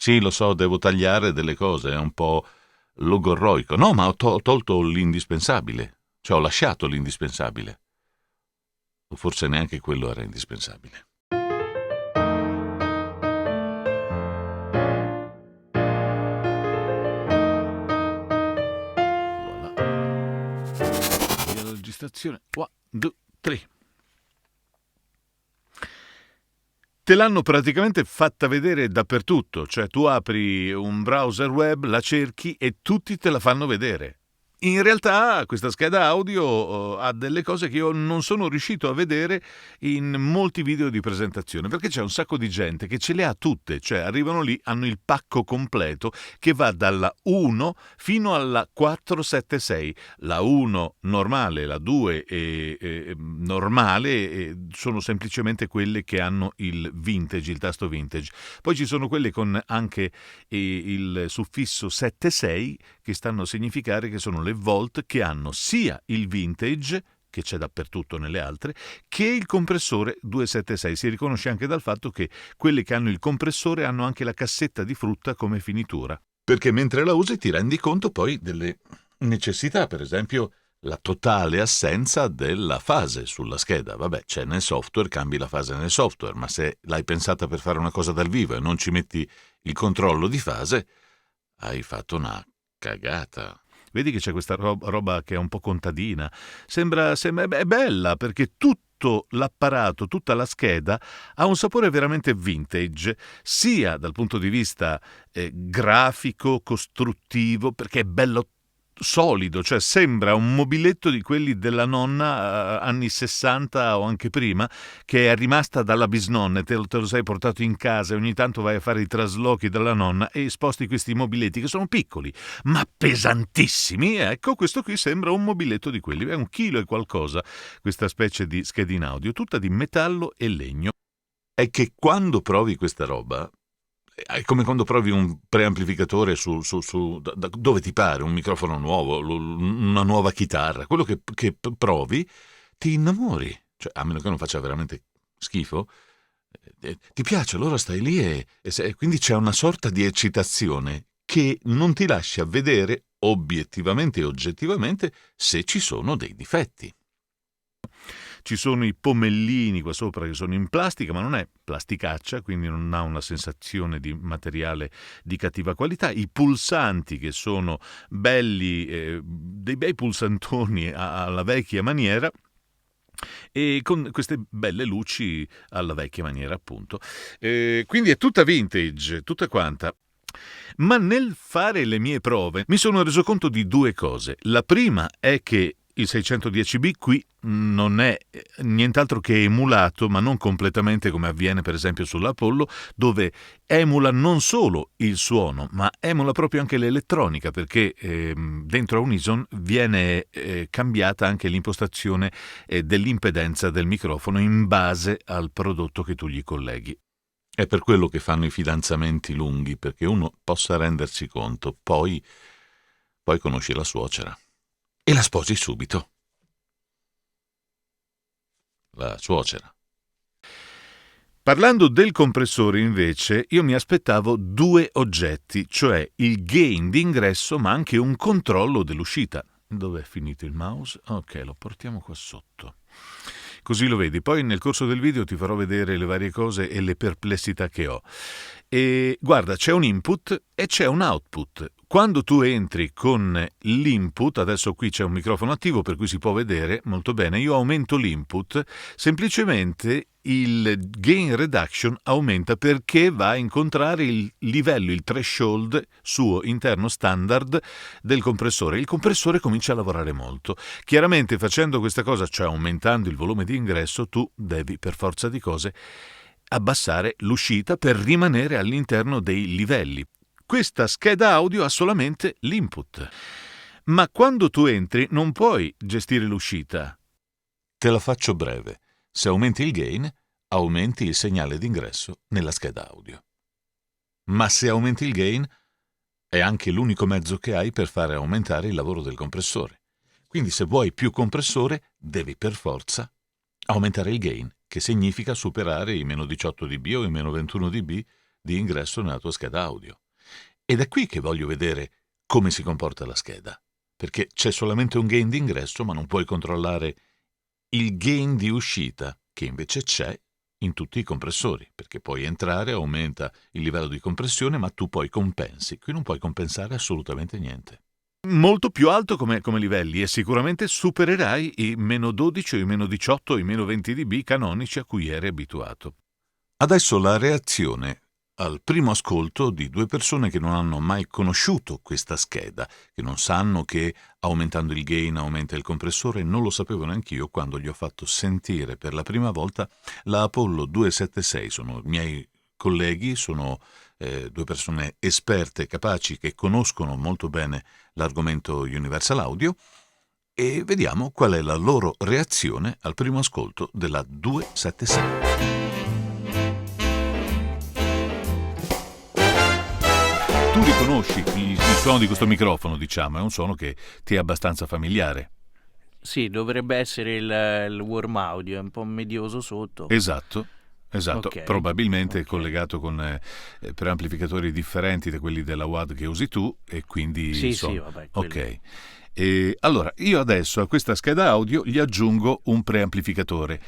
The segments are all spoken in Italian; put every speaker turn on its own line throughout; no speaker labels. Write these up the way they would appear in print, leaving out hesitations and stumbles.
Sì, lo so, devo tagliare delle cose, è un po' logorroico. No, ma ho tolto l'indispensabile. Cioè, ho lasciato l'indispensabile. O forse neanche quello era indispensabile. Voilà. Via la registrazione. 1, 2, 3. Te l'hanno praticamente fatta vedere dappertutto, cioè tu apri un browser web, la cerchi e tutti te la fanno vedere. In realtà questa scheda audio ha delle cose che io non sono riuscito a vedere in molti video di presentazione, perché c'è un sacco di gente che ce le ha tutte, cioè arrivano lì, hanno il pacco completo che va dalla 1 fino alla 476. La 1 normale, la 2 normale sono semplicemente quelle che hanno il vintage, il tasto vintage. Poi ci sono quelle con anche il suffisso 76 che stanno a significare che sono le Volt che hanno sia il vintage che c'è dappertutto nelle altre, che il compressore 276. Si riconosce anche dal fatto che quelle che hanno il compressore hanno anche la cassetta di frutta come finitura. Perché mentre la usi ti rendi conto poi delle necessità, per esempio la totale assenza della fase sulla scheda. Vabbè, c'è nel software, cambi la fase nel software, ma se l'hai pensata per fare una cosa dal vivo e non ci metti il controllo di fase, hai fatto una cagata. Vedi che c'è questa roba che è un po' contadina. Sembra è bella perché tutto l'apparato, tutta la scheda ha un sapore veramente vintage, sia dal punto di vista grafico, costruttivo, perché è bello solido, cioè sembra un mobiletto di quelli della nonna anni 60 o anche prima, che è rimasta dalla bisnonna e te lo sei portato in casa e ogni tanto vai a fare i traslochi della nonna e sposti questi mobiletti che sono piccoli ma pesantissimi. Ecco, questo qui sembra un mobiletto di quelli, è 1 chilo e qualcosa questa specie di schedina audio, tutta di metallo e legno. È che quando provi questa roba è come quando provi un preamplificatore da dove ti pare, un microfono nuovo, una nuova chitarra, quello che provi, ti innamori. Cioè, a meno che non faccia veramente schifo, ti piace, allora stai lì e quindi c'è una sorta di eccitazione che non ti lascia vedere obiettivamente e oggettivamente se ci sono dei difetti. Ci sono i pomellini qua sopra che sono in plastica, ma non è plasticaccia, quindi non ha una sensazione di materiale di cattiva qualità. I pulsanti che sono belli, dei bei pulsantoni alla vecchia maniera, e con queste belle luci alla vecchia maniera, appunto. Quindi è tutta vintage, tutta quanta. Ma nel fare le mie prove mi sono reso conto di 2 cose. La prima è che il 610B qui non è nient'altro che emulato, ma non completamente come avviene per esempio sull'Apollo, dove emula non solo il suono, ma emula proprio anche l'elettronica, perché dentro a Unison viene cambiata anche l'impostazione dell'impedenza del microfono in base al prodotto che tu gli colleghi. È per quello che fanno i fidanzamenti lunghi, perché uno possa rendersi conto, poi conosci la suocera e la sposi subito. La suocera. Parlando del compressore, invece, io mi aspettavo 2 oggetti, cioè il gain d'ingresso, ma anche un controllo dell'uscita. Dov'è finito il mouse? Ok, lo portiamo qua sotto. Così lo vedi. Poi nel corso del video ti farò vedere le varie cose e le perplessità che ho. E guarda, c'è un input e c'è un output. Quando tu entri con l'input, adesso qui c'è un microfono attivo per cui si può vedere molto bene, io aumento l'input, semplicemente il gain reduction aumenta perché va a incontrare il livello, il threshold suo interno standard del compressore. Il compressore comincia a lavorare molto. Chiaramente facendo questa cosa, cioè aumentando il volume di ingresso, tu devi per forza di cose abbassare l'uscita per rimanere all'interno dei livelli. Questa scheda audio ha solamente l'input. Ma quando tu entri non puoi gestire l'uscita. Te la faccio breve. Se aumenti il gain, aumenti il segnale d'ingresso nella scheda audio. Ma se aumenti il gain, è anche l'unico mezzo che hai per fare aumentare il lavoro del compressore. Quindi se vuoi più compressore, devi per forza aumentare il gain, che significa superare i meno 18 dB o i meno 21 dB di ingresso nella tua scheda audio. Ed è qui che voglio vedere come si comporta la scheda, perché c'è solamente un gain di ingresso, ma non puoi controllare il gain di uscita, che invece c'è in tutti i compressori, perché puoi entrare, aumenta il livello di compressione, ma tu poi compensi. Qui non puoi compensare assolutamente niente. Molto più alto come livelli, e sicuramente supererai i meno 12 o i meno 18 o i meno 20 dB canonici a cui eri abituato. Adesso la reazione al primo ascolto di due persone che non hanno mai conosciuto questa scheda, che non sanno che aumentando il gain aumenta il compressore. Non lo sapevo neanch'io quando gli ho fatto sentire per la prima volta la Apollo 276. Sono miei colleghi, sono due persone esperte, capaci, che conoscono molto bene l'argomento Universal Audio, e vediamo qual è la loro reazione al primo ascolto della 276. Tu riconosci il suono di questo microfono, diciamo, è un suono che ti è abbastanza familiare.
Sì, dovrebbe essere il Warm Audio, è un po' medioso sotto.
Esatto,
Ok,
probabilmente
ok.
collegato con preamplificatori differenti da quelli della WAD che usi tu, e quindi
Sì, vabbè, quello.
ok. E allora, io adesso a questa scheda audio gli aggiungo un preamplificatore.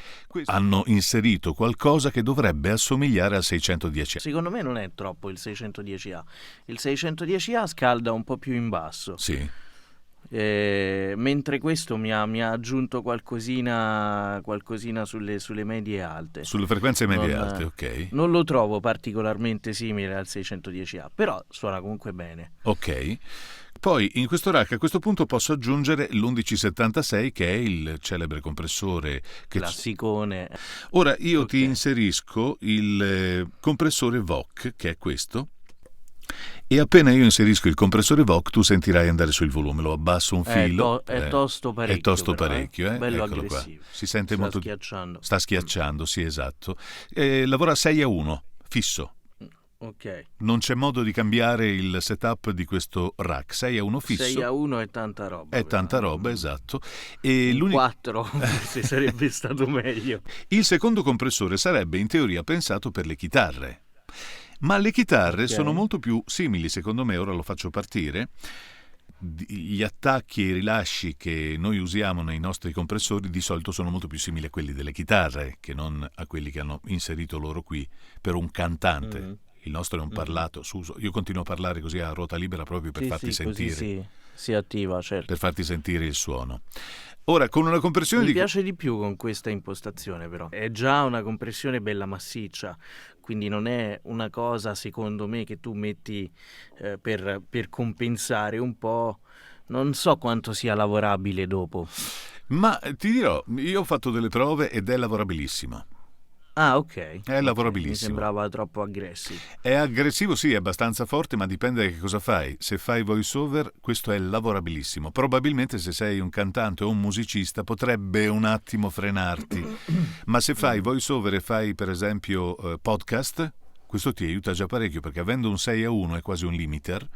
Hanno inserito qualcosa che dovrebbe assomigliare al 610A.
Secondo me non è troppo il 610A. Il 610A scalda un po' più in basso.
Sì.
Mentre questo mi ha aggiunto qualcosina sulle medie alte.
Sulle frequenze medie alte, ok.
Non lo trovo particolarmente simile al 610A, però suona comunque bene.
Ok. Poi in questo rack a questo punto posso aggiungere l'1176, che è il celebre compressore che
Classicone.
Ora io ti
Ok.
inserisco il compressore VOC, che è questo, e appena io inserisco il compressore VOC tu sentirai andare sul volume. Lo abbasso un filo.
È tosto parecchio.
È tosto
però,
parecchio,
bello
eccolo
aggressivo.
qua. Si sente
Sta
molto.
schiacciando.
Sta schiacciando, sì, esatto. Lavora 6-1, fisso.
Ok.
Non c'è modo di cambiare il setup di questo rack. 6-1 fisso.
6-1 è tanta roba.
È tanta roba, esatto. E
4 forse sarebbe stato meglio.
Il secondo compressore sarebbe in teoria pensato per le chitarre. Ma le chitarre sono molto più simili, secondo me, ora lo faccio partire. Gli attacchi e i rilasci che noi usiamo nei nostri compressori di solito sono molto più simili a quelli delle chitarre che non a quelli che hanno inserito loro qui per un cantante.
Mm-hmm.
Il nostro è un parlato, io continuo a parlare così a ruota libera proprio per farti sentire.
Così si attiva, certo.
Per farti sentire il suono. Ora, con una compressione
Mi piace di più con questa impostazione, però. È già una compressione bella massiccia, quindi non è una cosa, secondo me, che tu metti per compensare un po'. Non so quanto sia lavorabile dopo.
Ma ti dirò, io ho fatto delle prove ed è lavorabilissimo.
Ah, ok.
È lavorabilissimo.
Mi sembrava troppo aggressivo.
È aggressivo, sì, è abbastanza forte, ma dipende da che cosa fai. Se fai voiceover, questo è lavorabilissimo. Probabilmente se sei un cantante o un musicista potrebbe un attimo frenarti. Ma se fai voiceover e fai, per esempio, podcast, questo ti aiuta già parecchio, perché avendo un 6-1 è quasi un limiter,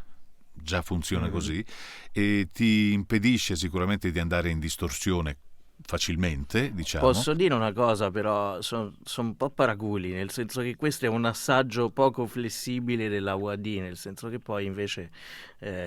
già funziona così, e ti impedisce sicuramente di andare in distorsione facilmente, diciamo.
Posso dire una cosa, però sono un po' paraculi, nel senso che questo è un assaggio poco flessibile della UAD, nel senso che poi invece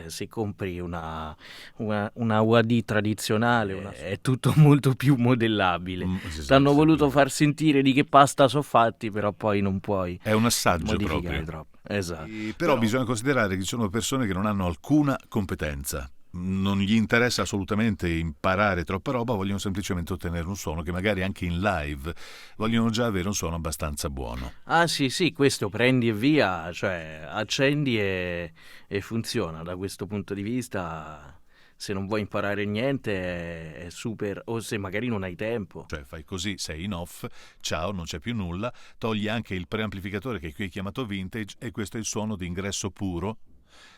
se compri una UAD tradizionale è tutto molto più modellabile. T'hanno voluto far sentire di che pasta sono fatti, però poi non puoi.
È un assaggio
modificare
proprio.
Troppo. Esatto.
Però bisogna considerare che ci sono persone che non hanno alcuna competenza. Non gli interessa assolutamente imparare troppa roba, vogliono semplicemente ottenere un suono che magari anche in live vogliono già avere un suono abbastanza buono. Ah
sì, questo prendi e via, cioè accendi e funziona. Da questo punto di vista, se non vuoi imparare niente è super, o se magari non hai tempo.
Cioè fai così, sei in off, ciao, non c'è più nulla, togli anche il preamplificatore che qui è chiamato vintage e questo è il suono di ingresso puro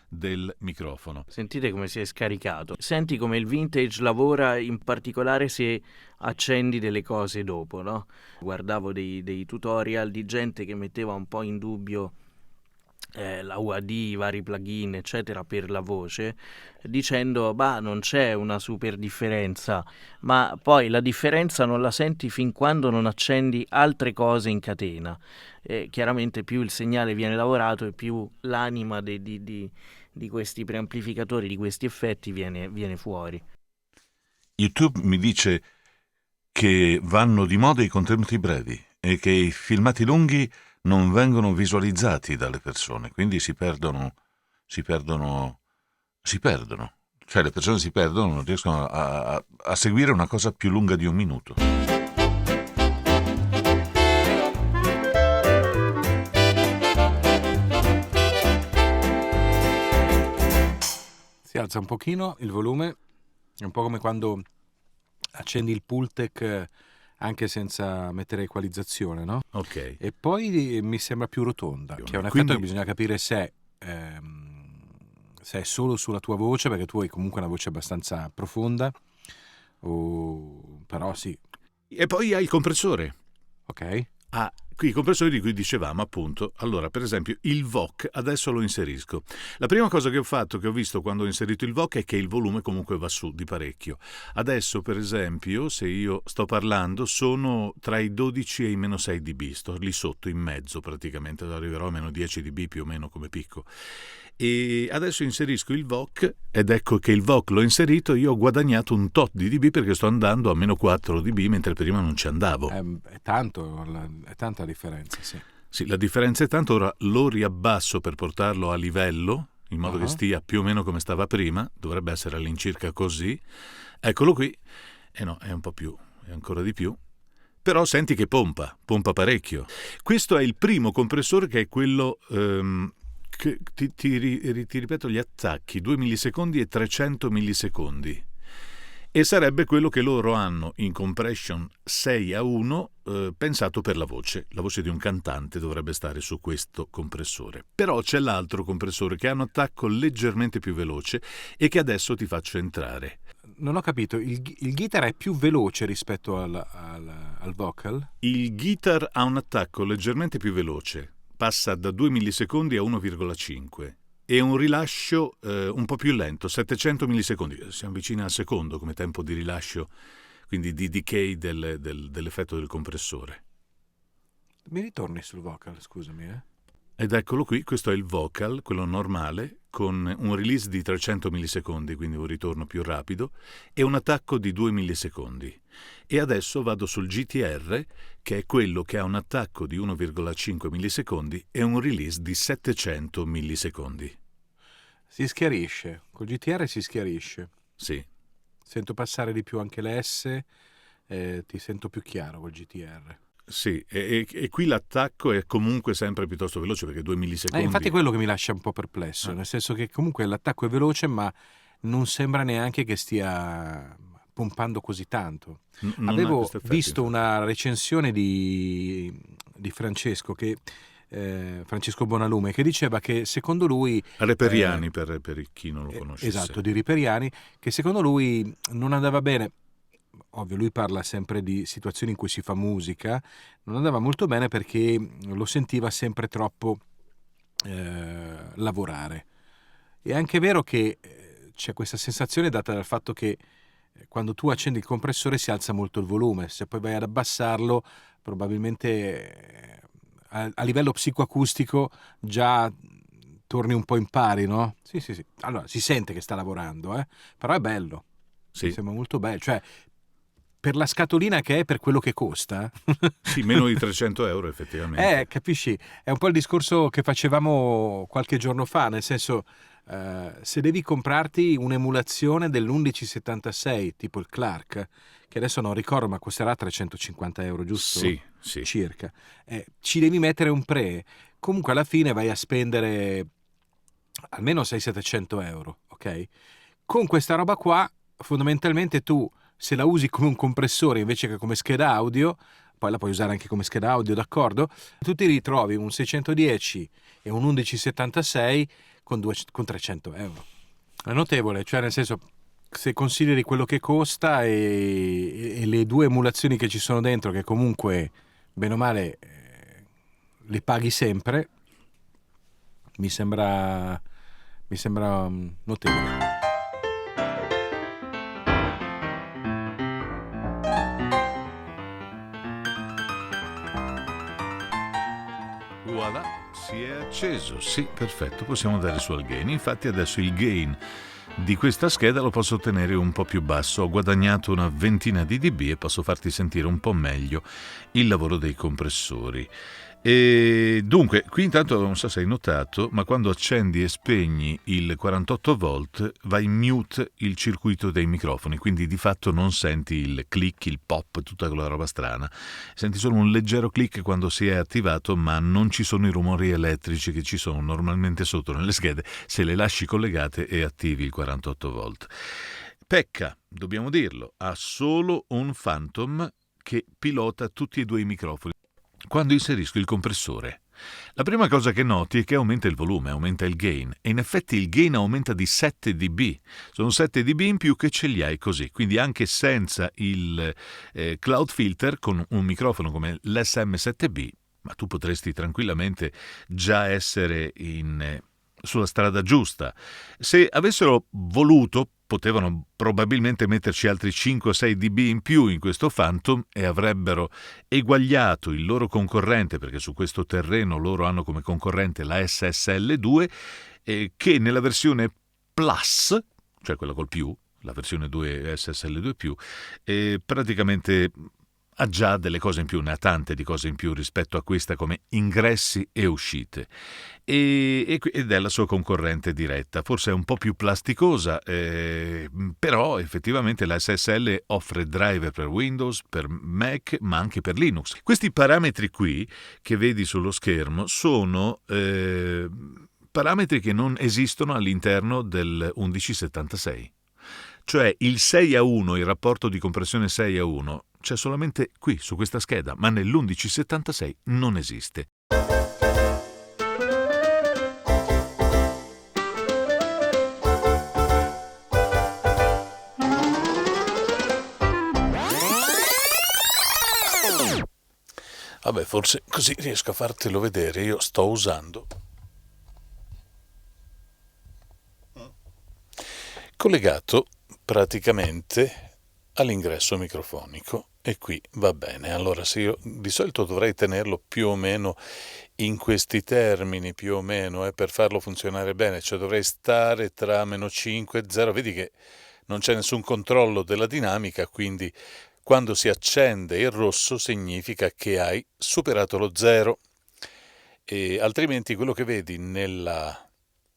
del microfono.
Sentite come si è scaricato. Senti come il vintage lavora, in particolare se accendi delle cose dopo, no? Guardavo dei tutorial di gente che metteva un po' in dubbio la UAD, i vari plugin, eccetera, per la voce, dicendo, bah, non c'è una super differenza, ma poi la differenza non la senti fin quando non accendi altre cose in catena. Chiaramente più il segnale viene lavorato e più l'anima di questi preamplificatori, di questi effetti viene fuori.
YouTube mi dice che vanno di moda i contenuti brevi e che i filmati lunghi non vengono visualizzati dalle persone, quindi si perdono. Cioè le persone si perdono, non riescono a seguire una cosa più lunga di 1 minuto.
Si alza un pochino il volume, è un po' come quando accendi il Pultec anche senza mettere equalizzazione, no?
Ok.
E poi mi sembra più rotonda, che è un effetto
Quindi-
che bisogna capire se è solo sulla tua voce, perché tu hai comunque una voce abbastanza profonda, però sì,
E poi hai il compressore.
ok?
Ah, qui i compressori di cui dicevamo appunto. Allora, per esempio, il VOC adesso lo inserisco. La prima cosa che ho fatto, che ho visto quando ho inserito il VOC, è che il volume comunque va su di parecchio. Adesso, per esempio, se io sto parlando, sono tra i 12 e i meno 6 dB, sto lì sotto, in mezzo praticamente, arriverò a meno 10 dB più o meno come picco. E adesso inserisco il VOC ed ecco che il VOC l'ho inserito e io ho guadagnato un tot di dB perché sto andando a meno 4 dB mentre prima non ci andavo.
È tanto, è tanta la differenza, sì.
Sì, la differenza è tanto, ora lo riabbasso per portarlo a livello, in modo che
Ah.
stia più o meno come stava prima, dovrebbe essere all'incirca così. Eccolo qui, e no, è un po' più, è ancora di più. Però senti che pompa parecchio. Questo è il primo compressore che è quello, che ti ripeto gli attacchi, 2 millisecondi e 300 millisecondi. E sarebbe quello che loro hanno in compression 6:1 pensato per la voce. La voce di un cantante dovrebbe stare su questo compressore. Però c'è l'altro compressore che ha un attacco leggermente più veloce e che adesso ti faccio entrare.
Non ho capito, il guitar è più veloce rispetto al vocal?
Il guitar ha un attacco leggermente più veloce, passa da 2 millisecondi a 1,5 e un rilascio un po' più lento, 700 millisecondi, siamo vicini al secondo come tempo di rilascio, quindi di decay dell'effetto del compressore.
Mi ritorni sul vocal, scusami,
Ed eccolo qui, questo è il vocal, quello normale, con un release di 300 millisecondi, quindi un ritorno più rapido, e un attacco di 2 millisecondi. E adesso vado sul GTR, che è quello che ha un attacco di 1,5 millisecondi e un release di 700 millisecondi.
Si schiarisce, col GTR si schiarisce.
Sì.
Sento passare di più anche le S, ti sento più chiaro col GTR.
Sì, e qui l'attacco è comunque sempre piuttosto veloce perché 2 millisecondi.
Infatti è quello che mi lascia un po' perplesso, nel senso che comunque l'attacco è veloce, ma non sembra neanche che stia pompando così tanto.
Non ha
Avevo
questo effetto,
visto
infatti.
una recensione di Francesco, Francesco Bonalume, che diceva che secondo lui...
Reperiani, per chi non lo conoscesse.
Esatto, di Riperiani, che secondo lui non andava bene. Ovvio, lui parla sempre di situazioni in cui si fa musica, non andava molto bene perché lo sentiva sempre troppo lavorare. È anche vero che c'è questa sensazione data dal fatto che quando tu accendi il compressore si alza molto il volume, se poi vai ad abbassarlo probabilmente a livello psicoacustico già torni un po' in pari, no? Sì. Allora, si sente che sta lavorando, però è bello.
Sì.
Mi sembra molto bello, cioè per la scatolina che è, per quello che costa.
Sì, meno di 300 euro effettivamente.
Capisci? È un po' il discorso che facevamo qualche giorno fa, nel senso, se devi comprarti un'emulazione dell'1176, tipo il Clark, che adesso non ricordo, ma costerà 350 euro, giusto?
Sì.
Circa. Ci devi mettere un pre. Comunque alla fine vai a spendere almeno 600-700 euro, ok? Con questa roba qua, fondamentalmente tu, se la usi come un compressore invece che come scheda audio, poi la puoi usare anche come scheda audio, d'accordo? Tu ti ritrovi un 610 e un 1176 con 300 euro. È notevole, cioè nel senso, se consideri quello che costa e le due emulazioni che ci sono dentro, che comunque, bene o male, le paghi sempre, mi sembra notevole.
Voilà, si è acceso. Sì, perfetto, possiamo dare su al gain. Infatti adesso il gain di questa scheda lo posso tenere un po' più basso. Ho guadagnato una ventina di dB e posso farti sentire un po' meglio il lavoro dei compressori. E dunque, qui intanto non so se hai notato, ma quando accendi e spegni il 48 volt va in mute il circuito dei microfoni, quindi di fatto non senti il click, il pop, tutta quella roba strana. Senti solo un leggero click quando si è attivato, ma non ci sono i rumori elettrici che ci sono normalmente sotto nelle schede se le lasci collegate e attivi il 48 volt. Pecca, dobbiamo dirlo, ha solo un Phantom che pilota tutti e due i microfoni quando inserisco il compressore. La prima cosa che noti è che aumenta il volume, aumenta il gain, e in effetti il gain aumenta di 7 dB. Sono 7 dB in più che ce li hai così, quindi anche senza il cloud filter, con un microfono come l'SM7B, ma tu potresti tranquillamente già essere sulla strada giusta. Se avessero voluto, potevano probabilmente metterci altri 5-6 dB in più in questo Phantom e avrebbero eguagliato il loro concorrente, perché su questo terreno loro hanno come concorrente la SSL2, che nella versione Plus, cioè quella col più, la versione 2 SSL2+, praticamente ha già delle cose in più, ne ha tante di cose in più rispetto a questa come ingressi e uscite, ed è la sua concorrente diretta. Forse è un po' più plasticosa, però effettivamente la SSL offre driver per Windows, per Mac, ma anche per Linux. Questi parametri qui che vedi sullo schermo sono parametri che non esistono all'interno del 1176. Cioè il 6:1, il rapporto di compressione 6:1, c'è solamente qui, su questa scheda, ma nell'1176 non esiste. Vabbè, forse così riesco a fartelo vedere. Io sto usando collegato praticamente all'ingresso microfonico, e qui va bene. Allora, se io di solito dovrei tenerlo più o meno in questi termini, più o meno, per farlo funzionare bene, cioè dovrei stare tra -5 e 0, vedi che non c'è nessun controllo della dinamica, quindi quando si accende il rosso significa che hai superato lo 0, e altrimenti quello che vedi nel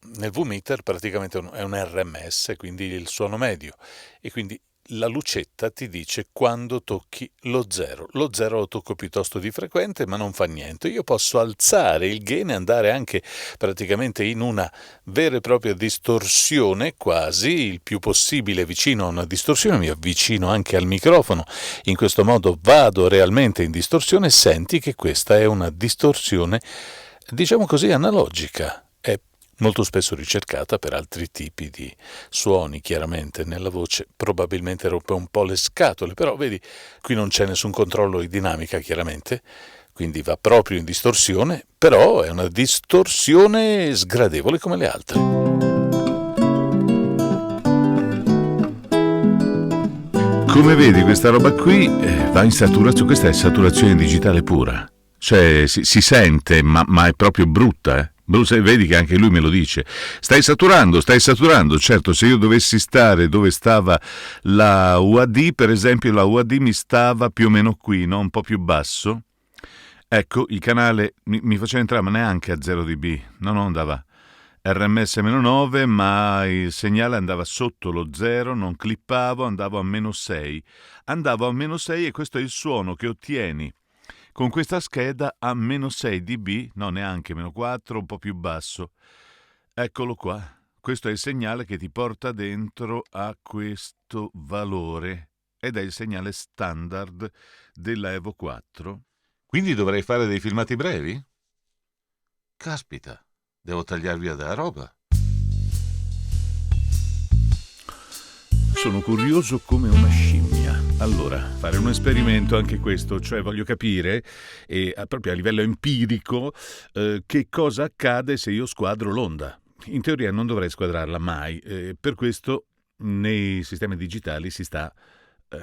V-meter praticamente è un RMS, quindi il suono medio, e quindi la lucetta ti dice quando tocchi lo 0. Lo 0 lo tocco piuttosto di frequente, ma non fa niente. Io posso alzare il gain e andare anche praticamente in una vera e propria distorsione, quasi il più possibile vicino a una distorsione. Mi avvicino anche al microfono, in questo modo vado realmente in distorsione. Senti che questa è una distorsione, diciamo così, analogica. È molto spesso ricercata per altri tipi di suoni. Chiaramente nella voce probabilmente rompe un po' le scatole, però vedi, qui non c'è nessun controllo di dinamica, chiaramente, quindi va proprio in distorsione, però è una distorsione sgradevole come le altre. Come vedi, questa roba qui va in saturazione. Questa è saturazione digitale pura, cioè si sente, ma è proprio brutta, Bruce, vedi che anche lui me lo dice. Stai saturando. Certo, se io dovessi stare dove stava la UAD, per esempio, la UAD mi stava più o meno qui, no? Un po' più basso. Ecco, il canale mi faceva entrare, ma neanche a 0 dB. Non andava RMS-9, ma il segnale andava sotto lo 0, non clippavo, andavo a -6. Andavo a -6 e questo è il suono che ottieni con questa scheda a -6 dB, no, neanche -4, un po' più basso. Eccolo qua. Questo è il segnale che ti porta dentro a questo valore ed è il segnale standard della Evo 4. Quindi dovrei fare dei filmati brevi? Caspita, devo tagliar via della roba. Sono curioso come una scimmia. Allora, fare un esperimento anche questo, cioè voglio capire, proprio a livello empirico, che cosa accade se io squadro l'onda. In teoria non dovrei squadrarla mai, per questo nei sistemi digitali si sta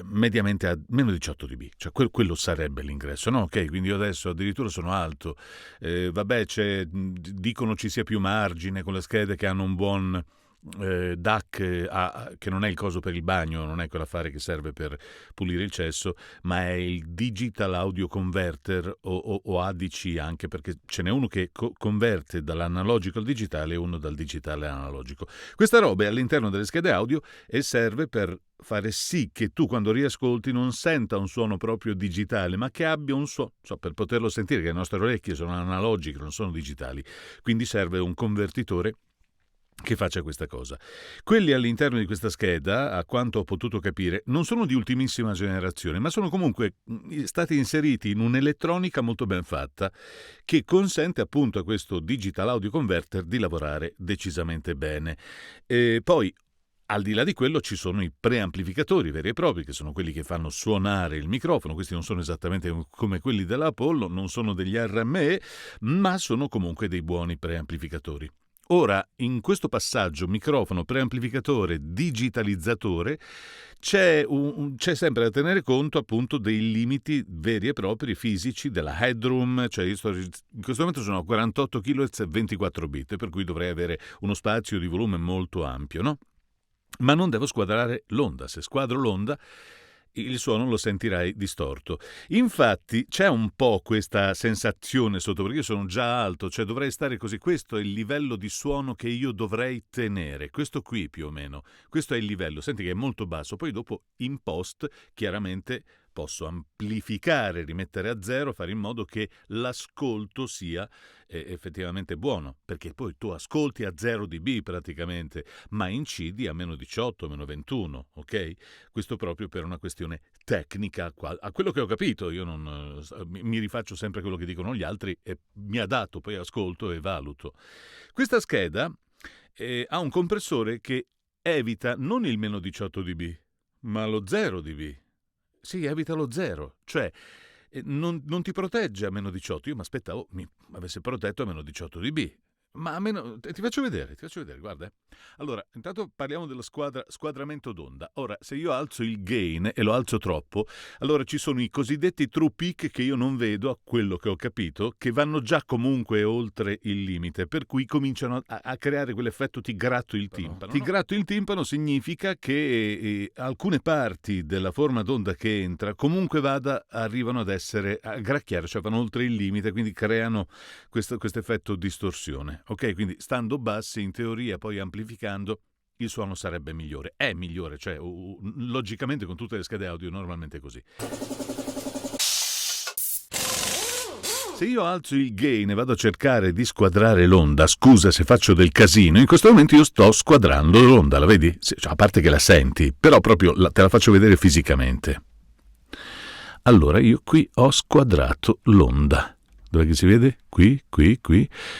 mediamente a meno 18 dB, cioè quello sarebbe l'ingresso, no? Ok, quindi io adesso addirittura sono alto, dicono ci sia più margine con le schede che hanno un buon DAC, che non è il coso per il bagno, non è quell'affare che serve per pulire il cesso, ma è il Digital Audio Converter o ADC, anche perché ce n'è uno che converte dall'analogico al digitale e uno dal digitale all'analogico. Questa roba è all'interno delle schede audio e serve per fare sì che tu quando riascolti non senta un suono proprio digitale, ma che abbia un suono, per poterlo sentire, che le nostre orecchie sono analogiche, non sono digitali, quindi serve un convertitore che faccia questa cosa. Quelli all'interno di questa scheda, a quanto ho potuto capire, non sono di ultimissima generazione, ma sono comunque stati inseriti in un'elettronica molto ben fatta che consente appunto a questo Digital Audio Converter di lavorare decisamente bene. Poi al di là di quello ci sono i preamplificatori veri e propri, che sono quelli che fanno suonare il microfono. Questi non sono esattamente come quelli dell'Apollo, non sono degli RME, ma sono comunque dei buoni preamplificatori. Ora, in questo passaggio microfono, preamplificatore, digitalizzatore, c'è sempre da tenere conto appunto dei limiti veri e propri fisici della headroom, cioè in questo momento sono a 48 kHz e 24 bit, per cui dovrei avere uno spazio di volume molto ampio, no? Ma non devo squadrare l'onda. Se squadro l'onda, il suono lo sentirai distorto. Infatti c'è un po' questa sensazione sotto, perché io sono già alto, cioè dovrei stare così. Questo è il livello di suono che io dovrei tenere, questo qui più o meno. Questo è il livello, senti che è molto basso. Poi dopo in post chiaramente posso amplificare, rimettere a zero, fare in modo che l'ascolto sia effettivamente buono, perché poi tu ascolti a 0 dB praticamente, ma incidi a meno 18, meno 21, ok? Questo proprio per una questione tecnica, a quello che ho capito. Io non mi rifaccio sempre quello che dicono gli altri e mi adatto, poi ascolto e valuto. Questa scheda ha un compressore che evita non il meno 18 dB, ma lo 0 dB. Sì, evita lo 0, cioè non ti protegge a meno 18. Io mi aspettavo mi avesse protetto a meno 18 dB, ma a meno... Ti faccio vedere, guarda. Allora, intanto parliamo dello squadramento d'onda. Ora, se io alzo il gain e lo alzo troppo, allora ci sono i cosiddetti true peak che io non vedo, a quello che ho capito, che vanno già comunque oltre il limite, per cui cominciano a creare quell'effetto ti gratto il timpano. Ti gratto il timpano significa che alcune parti della forma d'onda che entra comunque arrivano ad essere a gracchiare, cioè vanno oltre il limite, quindi creano questo effetto distorsione. Ok, quindi stando bassi, in teoria, poi amplificando, il suono sarebbe migliore. È migliore, cioè logicamente con tutte le schede audio normalmente è così. Se io alzo il gain e vado a cercare di squadrare l'onda, scusa se faccio del casino, in questo momento io sto squadrando l'onda, la vedi? Cioè, a parte che la senti, però proprio te la faccio vedere fisicamente. Allora io qui ho squadrato l'onda. Dove che si vede? Qui.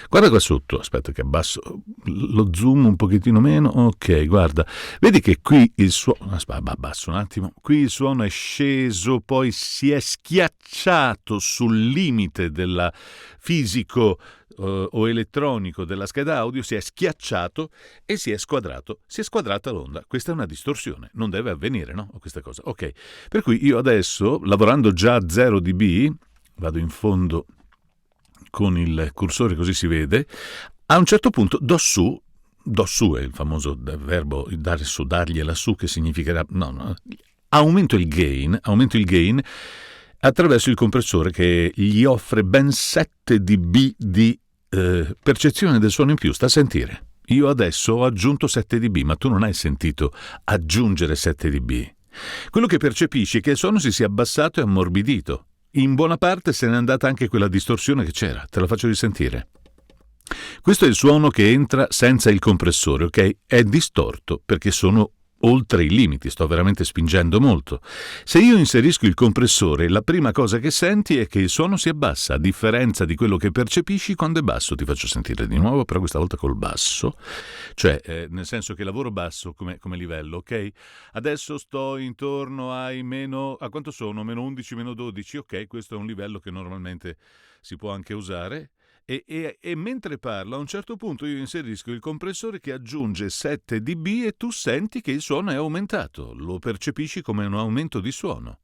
Guarda qua sotto, aspetta che abbasso lo zoom un pochettino meno. Ok, guarda. Vedi che qui il suono... Aspetta, abbasso un attimo. Qui il suono è sceso, poi si è schiacciato sul limite della fisico o elettronico della scheda audio, si è schiacciato e si è squadrato. Si è squadrata l'onda. Questa è una distorsione. Non deve avvenire, no? Questa cosa. Ok. Per cui io adesso, lavorando già a 0 dB, vado in fondo con il cursore così si vede, a un certo punto do su è il famoso verbo dare su, dargliela su, che significherà aumento il gain attraverso il compressore che gli offre ben 7 dB di percezione del suono in più. Sta a sentire, io adesso ho aggiunto 7 dB, ma tu non hai sentito aggiungere 7 dB. Quello che percepisci è che il suono si sia abbassato e ammorbidito. In buona parte se n'è andata anche quella distorsione che c'era, te la faccio risentire. Questo è il suono che entra senza il compressore, ok? È distorto perché sono oltre i limiti, sto veramente spingendo molto. Se io inserisco il compressore, la prima cosa che senti è che il suono si abbassa, a differenza di quello che percepisci quando è basso. Ti faccio sentire di nuovo, però questa volta col basso, cioè nel senso che lavoro basso come livello, ok? Adesso sto intorno ai a quanto sono? Meno 11, meno 12, ok? Questo è un livello che normalmente si può anche usare. E mentre parlo, a un certo punto io inserisco il compressore che aggiunge 7 dB e tu senti che il suono è aumentato, lo percepisci come un aumento di suono.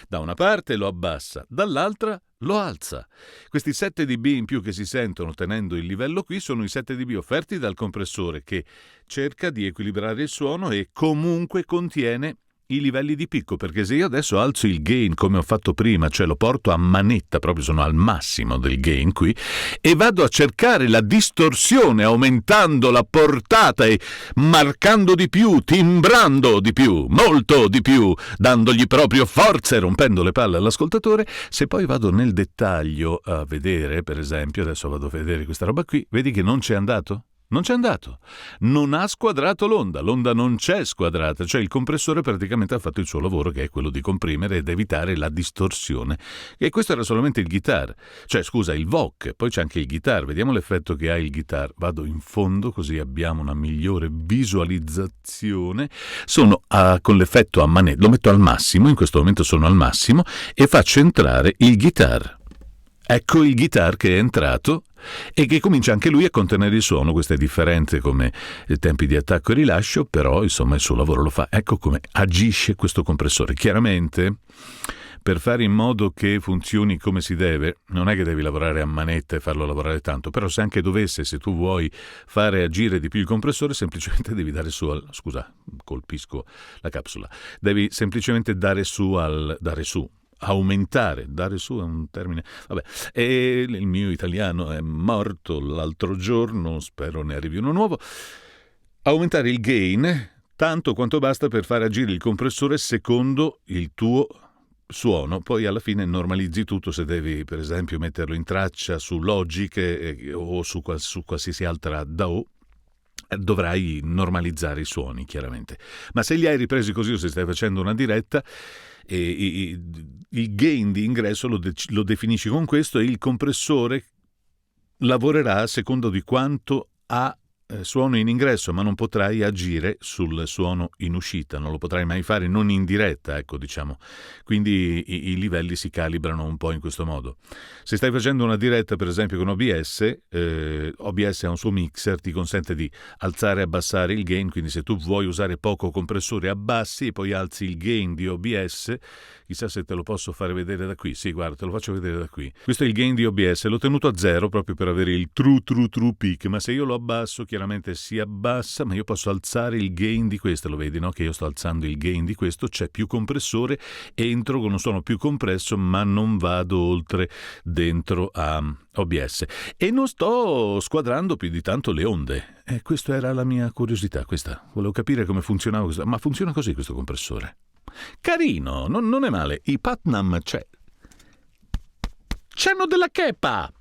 Da una parte lo abbassa, dall'altra lo alza. Questi 7 dB in più che si sentono tenendo il livello qui sono i 7 dB offerti dal compressore che cerca di equilibrare il suono e comunque contiene i livelli di picco, perché se io adesso alzo il gain come ho fatto prima, cioè lo porto a manetta, proprio sono al massimo del gain qui, e vado a cercare la distorsione aumentando la portata e marcando di più, timbrando di più, molto di più, dandogli proprio forza e rompendo le palle all'ascoltatore, se poi vado nel dettaglio a vedere, per esempio, adesso vado a vedere questa roba qui, vedi che non c'è andato? Non c'è andato, non ha squadrato l'onda non c'è squadrata, cioè il compressore praticamente ha fatto il suo lavoro, che è quello di comprimere ed evitare la distorsione. E questo era solamente il guitar, cioè scusa, il VOC, poi c'è anche il guitar, vediamo l'effetto che ha il guitar, vado in fondo così abbiamo una migliore visualizzazione, sono con l'effetto a manetta, lo metto al massimo, in questo momento sono al massimo, e faccio entrare il guitar. Ecco il guitar che è entrato e che comincia anche lui a contenere il suono. Questo è differente come tempi di attacco e rilascio, però insomma il suo lavoro lo fa. Ecco come agisce questo compressore. Chiaramente, per fare in modo che funzioni come si deve, non è che devi lavorare a manetta e farlo lavorare tanto, però se anche dovesse, se tu vuoi fare agire di più il compressore, semplicemente devi dare su al... Scusa, colpisco la capsula. Devi semplicemente dare su, aumentare, dare su è un termine, vabbè, e il mio italiano è morto l'altro giorno, spero ne arrivi uno nuovo. Aumentare il gain tanto quanto basta per far agire il compressore secondo il tuo suono, poi alla fine normalizzi tutto. Se devi per esempio metterlo in traccia su Logic o su qualsiasi altra DAW, dovrai normalizzare i suoni chiaramente, ma se li hai ripresi così o se stai facendo una diretta, il gain di ingresso lo definisci con questo e il compressore lavorerà a secondo di quanto ha suono in ingresso, ma non potrai agire sul suono in uscita, non lo potrai mai fare, non in diretta, ecco, diciamo. Quindi i livelli si calibrano un po' in questo modo. Se stai facendo una diretta per esempio con OBS, OBS ha un suo mixer, ti consente di alzare e abbassare il gain, quindi se tu vuoi usare poco compressore abbassi e poi alzi il gain di OBS. Chissà se te lo posso fare vedere da qui. Sì, guarda, te lo faccio vedere da qui. Questo è il gain di OBS, l'ho tenuto a 0 proprio per avere il true peak, ma se io lo abbasso chiaramente si abbassa, ma io posso alzare il gain di questo, lo vedi, no? Che io sto alzando il gain di questo, c'è più compressore, entro con un suono più compresso, ma non vado oltre dentro a OBS e non sto squadrando più di tanto le onde. Questa era la mia curiosità, volevo capire come funzionava questo, ma funziona così questo compressore. Carino, non è male. I Putnam c'hanno della chepa.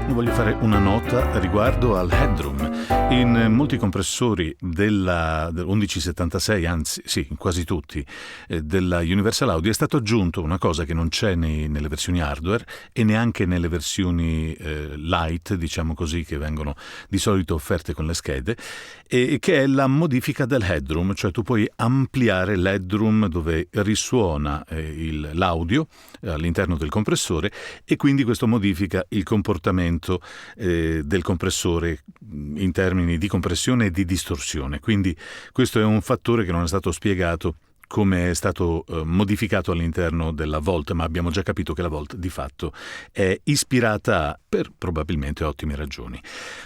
Voglio fare una nota riguardo al headroom. In molti compressori della 1176, anzi sì, in quasi tutti, della Universal Audio è stato aggiunto una cosa che non c'è nelle versioni hardware e neanche nelle versioni light, diciamo così, che vengono di solito offerte con le schede, e che è la modifica del headroom, cioè tu puoi ampliare l'headroom dove risuona l'audio all'interno del compressore e quindi questo modifica il comportamento del compressore in termini di compressione e di distorsione. Quindi questo è un fattore che non è stato spiegato come è stato modificato all'interno della Volt, ma abbiamo già capito che la Volt di fatto è ispirata per probabilmente ottime ragioni.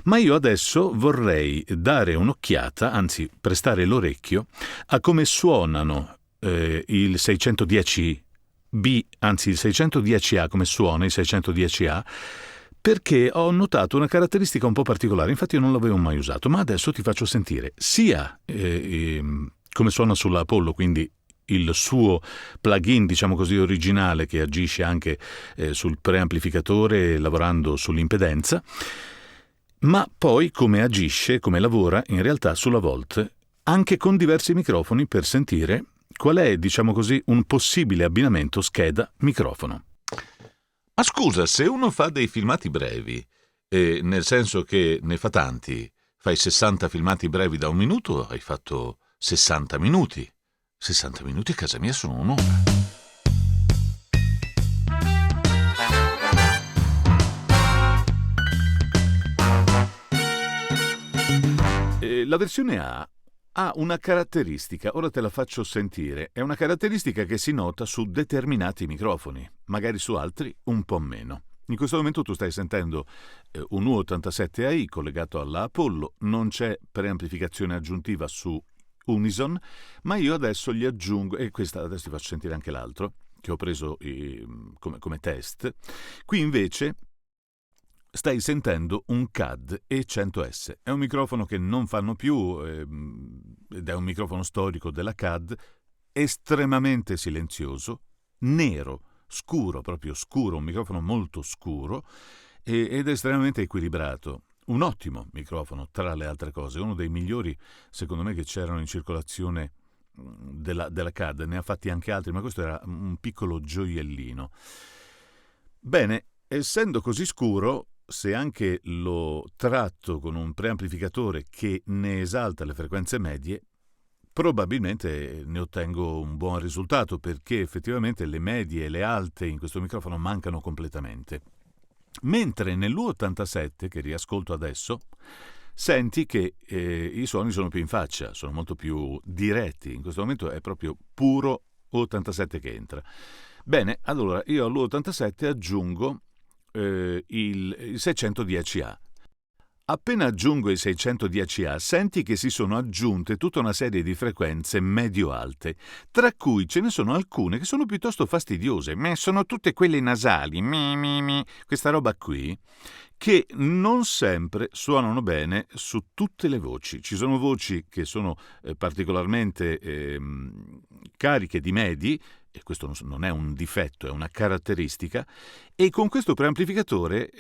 Ma io adesso vorrei dare un'occhiata, anzi prestare l'orecchio a come suonano il 610B, anzi il 610A, come suona il 610A, perché ho notato una caratteristica un po' particolare, infatti io non l'avevo mai usato, ma adesso ti faccio sentire sia come suona sulla Apollo, quindi il suo plugin, diciamo così, originale, che agisce anche sul preamplificatore lavorando sull'impedenza, ma poi come agisce, come lavora in realtà sulla Volt, anche con diversi microfoni per sentire qual è, diciamo così, un possibile abbinamento scheda-microfono. Ma scusa, se uno fa dei filmati brevi, nel senso che ne fa tanti, fai 60 filmati brevi da 1 minuto, hai fatto 60 minuti. 60 minuti a casa mia sono un'ora. La versione A ha una caratteristica, ora te la faccio sentire, è una caratteristica che si nota su determinati microfoni, magari su altri un po' meno. In questo momento tu stai sentendo un U87AI collegato alla Apollo, non c'è preamplificazione aggiuntiva su Unison, ma io adesso gli aggiungo, e questa adesso ti faccio sentire anche l'altro, che ho preso come test. Qui invece stai sentendo un CAD E100S, è un microfono che non fanno più, ed è un microfono storico della CAD, estremamente silenzioso, nero, scuro, proprio scuro, un microfono molto scuro ed estremamente equilibrato. Un ottimo microfono, tra le altre cose, uno dei migliori, secondo me, che c'erano in circolazione della CAD, ne ha fatti anche altri, ma questo era un piccolo gioiellino. Bene, essendo così scuro, se anche lo tratto con un preamplificatore che ne esalta le frequenze medie, probabilmente ne ottengo un buon risultato, perché effettivamente le medie e le alte in questo microfono mancano completamente. Mentre nell'U87, che riascolto adesso, senti che i suoni sono più in faccia, sono molto più diretti. In questo momento è proprio puro U87 che entra. Bene, allora io all'U87 aggiungo il 610A. Appena aggiungo il 610A, senti che si sono aggiunte tutta una serie di frequenze medio-alte, tra cui ce ne sono alcune che sono piuttosto fastidiose, ma sono tutte quelle nasali, questa roba qui, che non sempre suonano bene su tutte le voci. Ci sono voci che sono particolarmente cariche di medi, e questo non è un difetto, è una caratteristica, e con questo preamplificatore,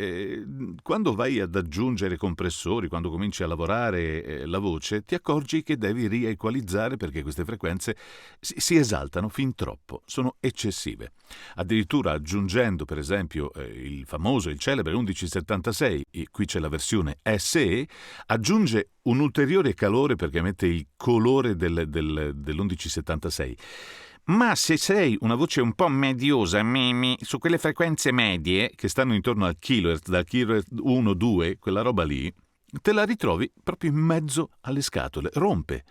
quando vai ad aggiungere compressori, quando cominci a lavorare la voce, ti accorgi che devi riequalizzare perché queste frequenze si esaltano fin troppo, sono eccessive. Addirittura aggiungendo, per esempio, il celebre 1176, e qui c'è la versione SE, aggiunge un ulteriore calore perché mette il colore dell'1176. Ma se sei una voce un po' mediosa, su quelle frequenze medie che stanno intorno al kilohertz, dal kilohertz 1-2, quella roba lì, te la ritrovi proprio in mezzo alle scatole, rompe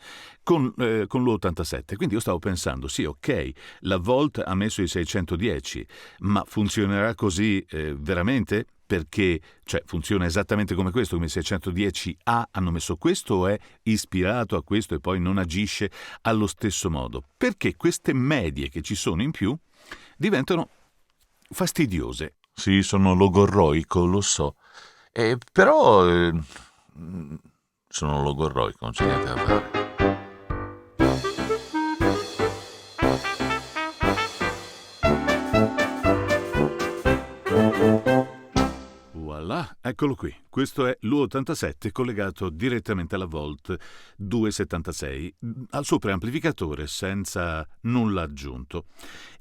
con l'U87. Quindi io stavo pensando, sì, ok, la Volt ha messo i 610, ma funzionerà così veramente? Perché, funziona esattamente come questo, come il 610A hanno messo questo, o è ispirato a questo e poi non agisce allo stesso modo? Perché queste medie che ci sono in più diventano fastidiose. Sì, sono logorroico, lo so, però sono logorroico, non c'è niente da fare. Voilà, eccolo qui. Questo è l'U87 collegato direttamente alla Volt 276 al suo preamplificatore senza nulla aggiunto.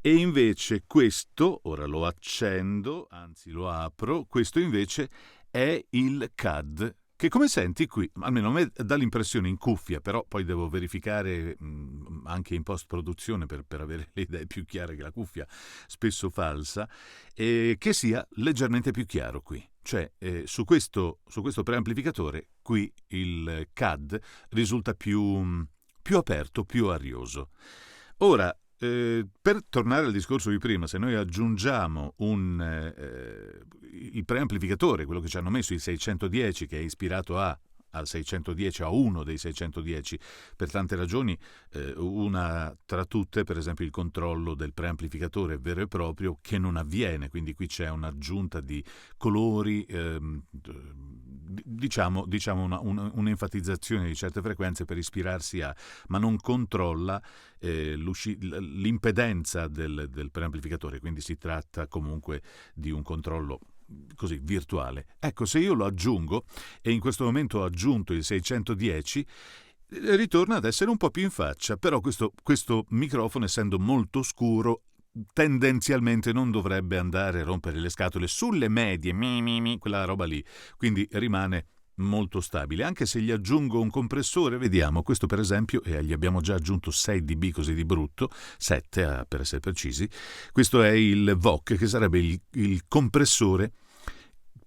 E invece questo, ora lo accendo, anzi lo apro, questo invece è il CAD, che come senti qui, almeno a me dà l'impressione in cuffia, però poi devo verificare anche in post-produzione per avere le idee più chiare, che la cuffia spesso falsa, che sia leggermente più chiaro qui. Cioè su questo preamplificatore qui il CAD risulta più aperto, più arioso. Ora, per tornare al discorso di prima, se noi aggiungiamo il preamplificatore, quello che ci hanno messo, il 610, che è ispirato al 610, a uno dei 610, per tante ragioni, una tra tutte, per esempio il controllo del preamplificatore vero e proprio, che non avviene, quindi qui c'è un'aggiunta di colori, diciamo un'enfatizzazione di certe frequenze per ispirarsi ma non controlla l'impedenza del preamplificatore, quindi si tratta comunque di un controllo così virtuale. Ecco, se io lo aggiungo, e in questo momento ho aggiunto il 610, ritorna ad essere un po' più in faccia, però questo microfono, essendo molto scuro, tendenzialmente non dovrebbe andare a rompere le scatole sulle medie, quella roba lì, quindi rimane molto stabile. Anche se gli aggiungo un compressore, vediamo, questo per esempio, e gli abbiamo già aggiunto 6 dB così di brutto, 7 per essere precisi. Questo è il VOC, che sarebbe il compressore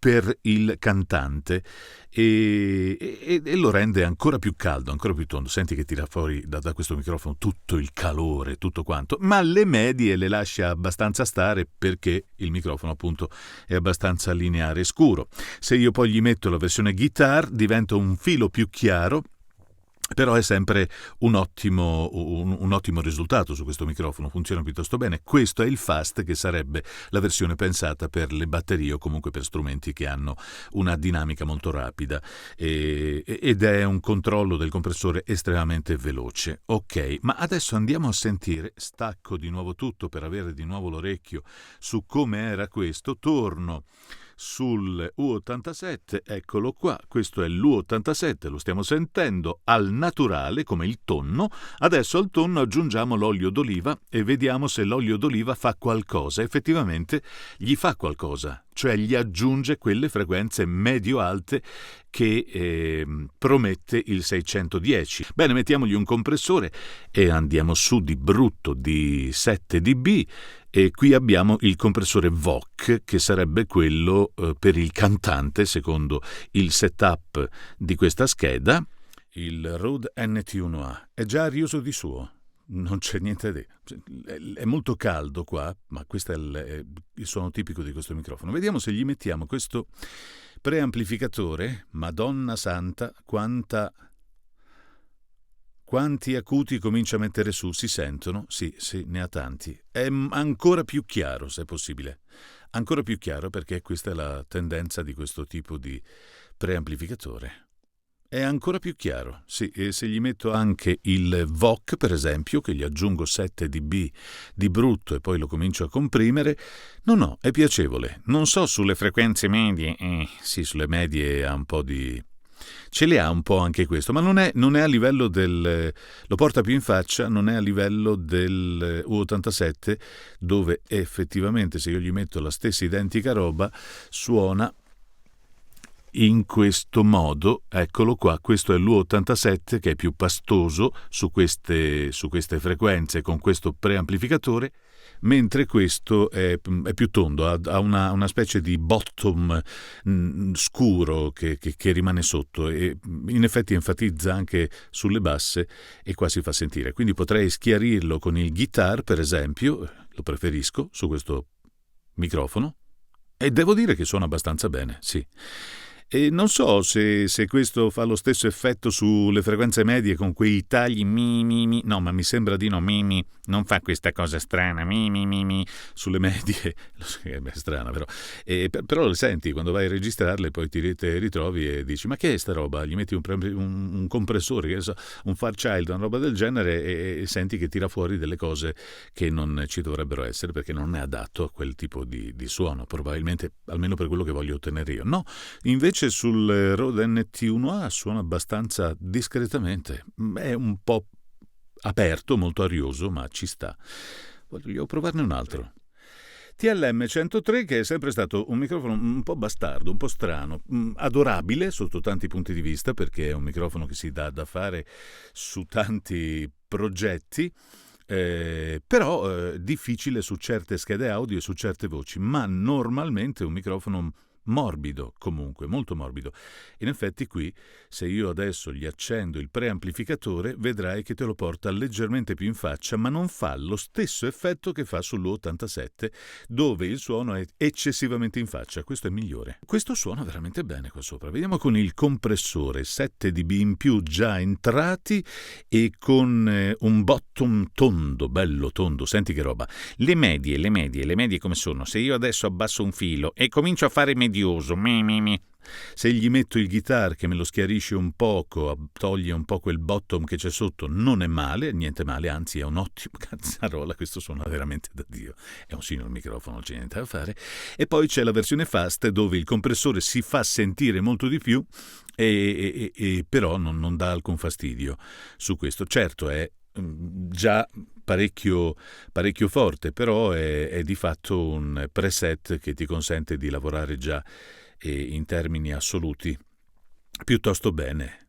per il cantante, e lo rende ancora più caldo, ancora più tondo. Senti che tira fuori da questo microfono tutto il calore, tutto quanto, ma le medie le lascia abbastanza stare, perché il microfono appunto è abbastanza lineare e scuro. Se io poi gli metto la versione guitar, diventa un filo più chiaro, però è sempre un ottimo risultato su questo microfono, funziona piuttosto bene. Questo è il fast, che sarebbe la versione pensata per le batterie o comunque per strumenti che hanno una dinamica molto rapida, ed è un controllo del compressore estremamente veloce. Ok, ma adesso andiamo a sentire, stacco di nuovo tutto per avere di nuovo l'orecchio su come era questo, torno sul U87, eccolo qua, questo è l'U87, lo stiamo sentendo al naturale come il tonno. Adesso al tonno aggiungiamo l'olio d'oliva e vediamo se l'olio d'oliva fa qualcosa. Effettivamente gli fa qualcosa, cioè gli aggiunge quelle frequenze medio-alte che promette il 610. Bene, mettiamogli un compressore e andiamo su di brutto di 7 dB, e qui abbiamo il compressore VOC, che sarebbe quello per il cantante, secondo il setup di questa scheda. Il Rode NT1A è già a riuso di suo, non c'è niente da dire. È molto caldo qua, ma questo è il suono tipico di questo microfono. Vediamo se gli mettiamo questo preamplificatore. Madonna santa, quanti acuti comincia a mettere su, si sentono? Sì, ne ha tanti. È ancora più chiaro, se è possibile. Ancora più chiaro, perché questa è la tendenza di questo tipo di preamplificatore. È ancora più chiaro, sì, e se gli metto anche il VOC, per esempio, che gli aggiungo 7 dB di brutto e poi lo comincio a comprimere, no, è piacevole. Non so sulle frequenze medie, sì, sulle medie ha un po' di... ce le ha un po' anche questo, ma non è a livello lo porta più in faccia, non è a livello del U87, dove effettivamente, se io gli metto la stessa identica roba, suona in questo modo. Eccolo qua, questo è l'U87, che è più pastoso su queste frequenze con questo preamplificatore, mentre questo è più tondo, ha una specie di bottom scuro che rimane sotto, e in effetti enfatizza anche sulle basse, e qua si fa sentire. Quindi potrei schiarirlo con il guitar, per esempio, lo preferisco su questo microfono, e devo dire che suona abbastanza bene, sì. E non so se questo fa lo stesso effetto sulle frequenze medie con quei tagli no, ma mi sembra di no, non fa questa cosa strana, sulle medie, lo so che è strana però, però lo senti quando vai a registrarle, poi ti ritrovi e dici: ma che è sta roba? Gli metti un compressore, che so, un Fairchild, una roba del genere, e senti che tira fuori delle cose che non ci dovrebbero essere, perché non è adatto a quel tipo di suono, probabilmente, almeno per quello che voglio ottenere io. No, invece sul Rode NT1A suona abbastanza discretamente, è un po' aperto, molto arioso, ma ci sta. Voglio provarne un altro. TLM103, che è sempre stato un microfono un po' bastardo, un po' strano, adorabile sotto tanti punti di vista, perché è un microfono che si dà da fare su tanti progetti, però difficile su certe schede audio e su certe voci, ma normalmente un microfono morbido, comunque molto morbido. In effetti qui, se io adesso gli accendo il preamplificatore, vedrai che te lo porta leggermente più in faccia, ma non fa lo stesso effetto che fa sull'U87, dove il suono è eccessivamente in faccia. Questo è migliore. Questo suona veramente bene qua sopra. Vediamo con il compressore, 7 dB in più già entrati, e con un bottom tondo, bello tondo. Senti che roba. Le medie come sono? Se io adesso abbasso un filo e comincio a fare medioso, Se gli metto il guitar che me lo schiarisce un poco, toglie un po' quel bottom che c'è sotto, non è male, niente male, anzi è un ottimo cazzarola, questo suona veramente da Dio, è un signor microfono, non c'è niente da fare. E poi c'è la versione fast dove il compressore si fa sentire molto di più e però non dà alcun fastidio su questo. Certo è già parecchio forte, però è di fatto un preset che ti consente di lavorare già in termini assoluti piuttosto bene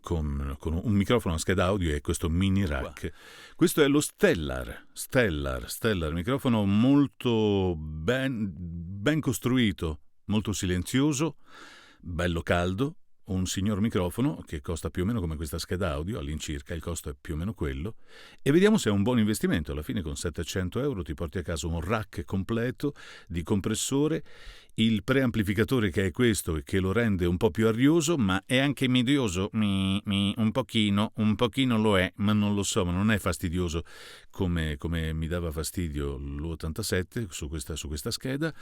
con un microfono a scheda audio e questo mini rack. Questo è lo Stellar, microfono molto ben costruito, molto silenzioso, bello caldo, un signor microfono che costa più o meno come questa scheda audio, all'incirca il costo è più o meno quello, e vediamo se è un buon investimento. Alla fine con 700 euro ti porti a casa un rack completo di compressore, il preamplificatore che è questo e che lo rende un po' più arioso, ma è anche midioso, un pochino lo è, ma non lo so, ma non è fastidioso come mi dava fastidio l'U87 su questa scheda.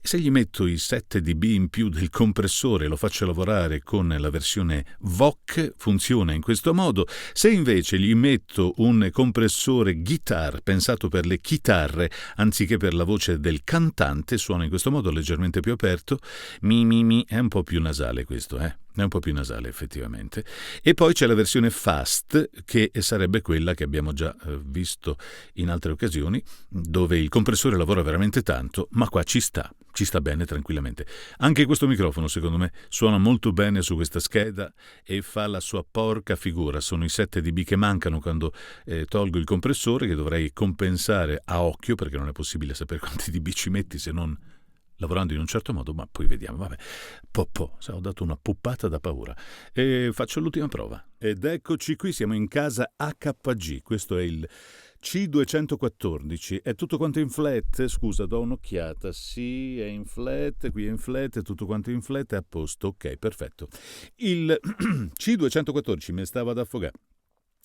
Se gli metto i 7 dB in più del compressore e lo faccio lavorare con la versione VOC, funziona in questo modo. Se invece gli metto un compressore guitar pensato per le chitarre anziché per la voce del cantante, suona in questo modo, leggermente più aperto, è un po' più nasale questo, è un po' più nasale effettivamente. E poi c'è la versione fast, che sarebbe quella che abbiamo già visto in altre occasioni, dove il compressore lavora veramente tanto, ma qua ci sta bene tranquillamente. Anche questo microfono secondo me suona molto bene su questa scheda e fa la sua porca figura. Sono i 7 dB che mancano quando tolgo il compressore, che dovrei compensare a occhio, perché non è possibile sapere quanti dB ci metti se non lavorando in un certo modo, ma poi vediamo. Vabbè, ho dato una puppata da paura. E faccio l'ultima prova. Ed eccoci qui, siamo in casa AKG. Questo è il C214. È tutto quanto in flat? Scusa, do un'occhiata. Sì, è in flat, qui è in flat, è tutto quanto in flat, è a posto. Ok, perfetto. Il C214 mi stava ad affogare.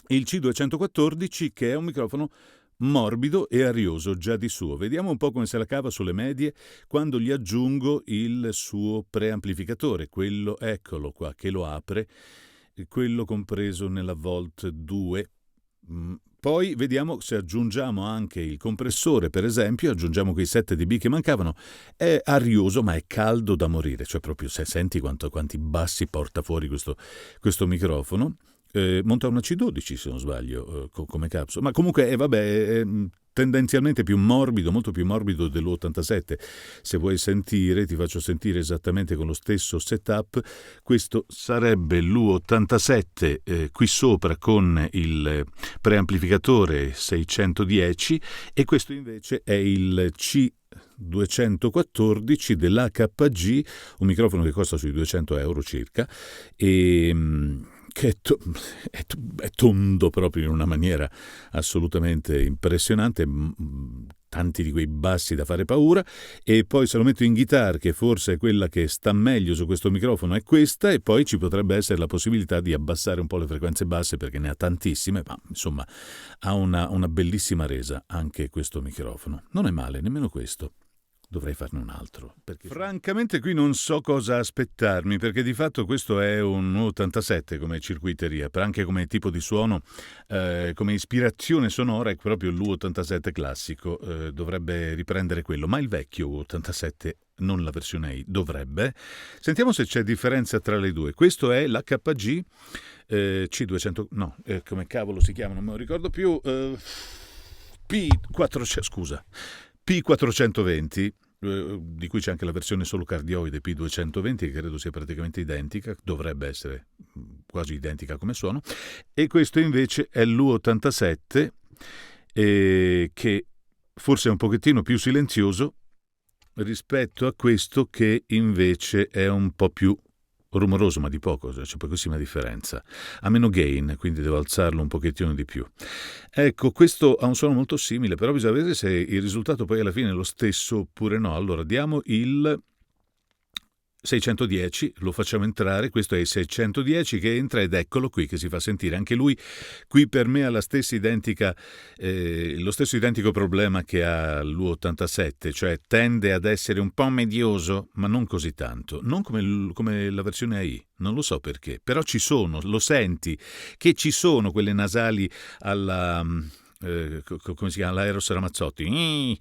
Il C214 che è un microfono morbido e arioso già di suo. Vediamo un po' come se la cava sulle medie quando gli aggiungo il suo preamplificatore, quello, eccolo qua, che lo apre, quello compreso nella Volt 2. Poi vediamo se aggiungiamo anche il compressore, per esempio, aggiungiamo quei 7 dB che mancavano. È arioso, ma è caldo da morire, cioè proprio se senti quanti bassi porta fuori questo microfono. Monta una C12 se non sbaglio come capsula, ma comunque è tendenzialmente più morbido, molto più morbido dell'87. Se vuoi sentire, ti faccio sentire esattamente con lo stesso setup. Questo sarebbe l'U87 qui sopra con il preamplificatore 610 e questo invece è il C214 dell'HG, un microfono che costa sui 200 euro circa e che è tondo proprio in una maniera assolutamente impressionante, tanti di quei bassi da fare paura. E poi se lo metto in guitar, che forse è quella che sta meglio su questo microfono, è questa, e poi ci potrebbe essere la possibilità di abbassare un po' le frequenze basse perché ne ha tantissime, ma insomma ha una bellissima resa anche questo microfono. Non è male nemmeno questo. Dovrei farne un altro. Perché francamente qui non so cosa aspettarmi, perché di fatto questo è un 87 come circuiteria, anche come tipo di suono, come ispirazione sonora è proprio l'U87 classico, dovrebbe riprendere quello, ma il vecchio U87, non la versione I, dovrebbe. Sentiamo se c'è differenza tra le due. Questo è l'HG C200, no, come cavolo si chiama, non me lo ricordo più, P420, di cui c'è anche la versione solo cardioide P220 che credo sia praticamente identica, dovrebbe essere quasi identica come suono, e questo invece è l'U87 che forse è un pochettino più silenzioso rispetto a questo che invece è un po' più rumoroso, ma di poco, c'è pochissima differenza. Ha meno gain, quindi devo alzarlo un pochettino di più. Ecco, questo ha un suono molto simile, però bisogna vedere se il risultato poi alla fine è lo stesso oppure no. Allora, diamo il 610, lo facciamo entrare, questo è il 610 che entra ed eccolo qui che si fa sentire anche lui. Qui per me ha la stessa identica, lo stesso identico problema che ha l'U87, cioè tende ad essere un po' medioso, ma non così tanto, non come la versione AI, non lo so perché, però ci sono, lo senti che ci sono quelle nasali alla... come si chiama, l'Aeros Ramazzotti,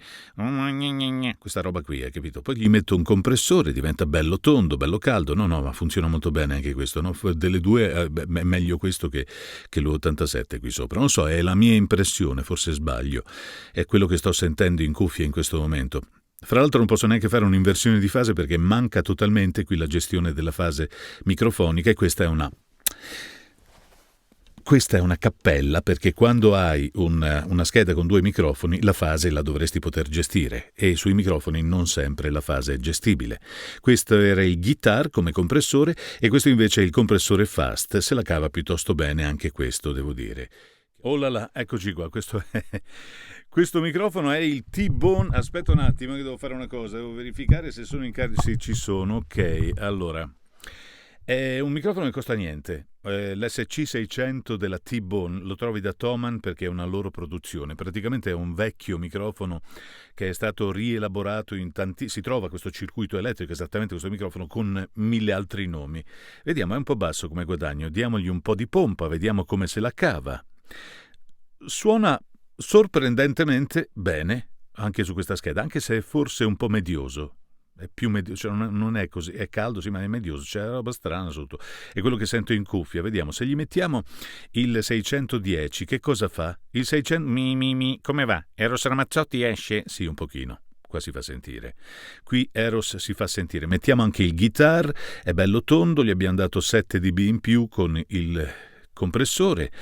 questa roba qui, hai capito? Poi gli metto un compressore, diventa bello tondo, bello caldo, no, ma funziona molto bene anche questo, no? Delle due è meglio questo che l'U87 qui sopra, non so, è la mia impressione, forse sbaglio, è quello che sto sentendo in cuffia in questo momento. Fra l'altro non posso neanche fare un'inversione di fase perché manca totalmente qui la gestione della fase microfonica e questa è una cappella, perché quando hai una scheda con 2 microfoni la fase la dovresti poter gestire e sui microfoni non sempre la fase è gestibile. Questo era il guitar come compressore e questo invece è il compressore fast, se la cava piuttosto bene anche questo, devo dire. Oh là là, eccoci qua, questo microfono è il T-Bone, aspetta un attimo che devo fare una cosa, devo verificare se sono in carica, sì ci sono, ok, allora... È un microfono che costa niente, l'SC600 della T-Bone lo trovi da Thomann perché è una loro produzione, praticamente è un vecchio microfono che è stato rielaborato si trova questo circuito elettrico, esattamente questo microfono con 1000 altri nomi. Vediamo, è un po' basso come guadagno, diamogli un po' di pompa, vediamo come se la cava. Suona sorprendentemente bene anche su questa scheda, anche se è forse un po' medioso. È più medioso, cioè non è così, è caldo sì, ma è medioso, c'è roba strana sotto. È quello che sento in cuffia. Vediamo, se gli mettiamo il 610, che cosa fa? Il 600 come va? Eros Ramazzotti esce? Sì, un pochino. Qua si fa sentire. Qui Eros si fa sentire. Mettiamo anche il guitar, è bello tondo, gli abbiamo dato 7 dB in più con il compressore,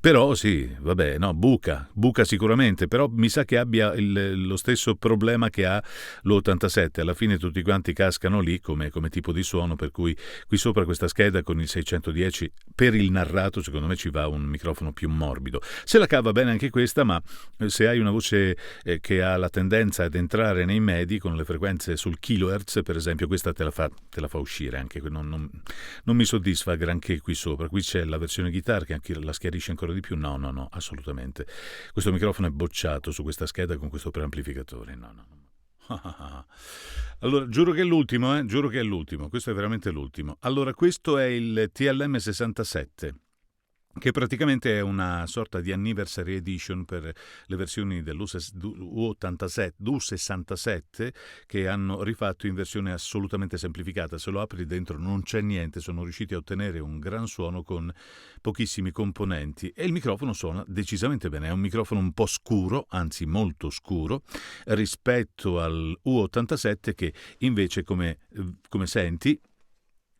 però sì, vabbè, no, buca sicuramente, però mi sa che abbia lo stesso problema che ha l'87, alla fine tutti quanti cascano lì come tipo di suono, per cui qui sopra questa scheda con il 610 per il narrato secondo me ci va un microfono più morbido, se la cava bene anche questa, ma se hai una voce che ha la tendenza ad entrare nei medi con le frequenze sul kilohertz per esempio, questa te la fa uscire anche, non mi soddisfa granché qui sopra. Qui c'è la versione guitar che anche la schiarisce ancora di più. No, assolutamente. Questo microfono è bocciato su questa scheda con questo preamplificatore. No. Allora, giuro che è l'ultimo. Questo è veramente l'ultimo. Allora, questo è il TLM 67. Che praticamente è una sorta di anniversary edition per le versioni dell'U67 che hanno rifatto in versione assolutamente semplificata. Se lo apri dentro non c'è niente, sono riusciti a ottenere un gran suono con pochissimi componenti e il microfono suona decisamente bene. È un microfono un po' scuro, anzi molto scuro, rispetto al U87 che invece come senti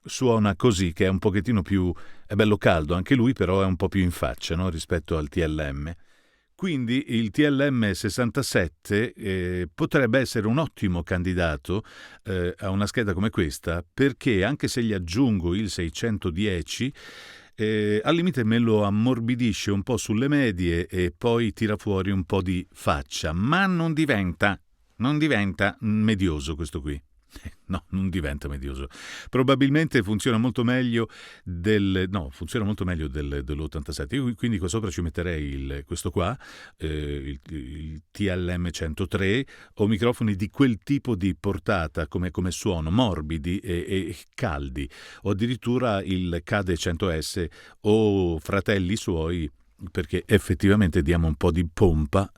suona così, che è un pochettino più, è bello caldo anche lui, però è un po' più in faccia, no? Rispetto al TLM. Quindi il TLM 67 potrebbe essere un ottimo candidato a una scheda come questa, perché anche se gli aggiungo il 610 al limite me lo ammorbidisce un po' sulle medie e poi tira fuori un po' di faccia, ma non diventa medioso questo qui. No, non diventa medioso. Probabilmente funziona molto meglio dell'87. Io quindi qua sopra ci metterei questo qua, il TLM 103, o microfoni di quel tipo di portata come suono, morbidi e caldi, o addirittura il KD 100S o fratelli suoi, perché effettivamente diamo un po' di pompa,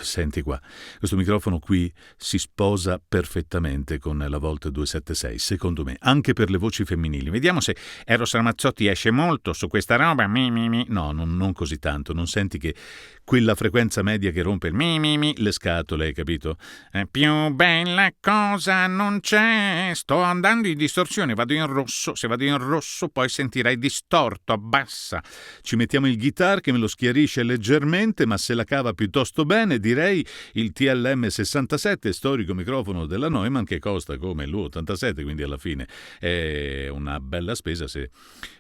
senti qua, questo microfono qui si sposa perfettamente con la Volt 276, secondo me, anche per le voci femminili. Vediamo se Eros Ramazzotti esce molto su questa roba, no, non così tanto, non senti che quella frequenza media che rompe il le scatole, hai capito? Più bella cosa non c'è, sto andando in distorsione, vado in rosso, se vado in rosso poi sentirai distorto, abbassa. Ci mettiamo il guitar che me lo schiarisce leggermente, ma se la cava piuttosto bene, direi il TLM67, storico microfono della Neumann, che costa come l'U87, quindi alla fine è una bella spesa,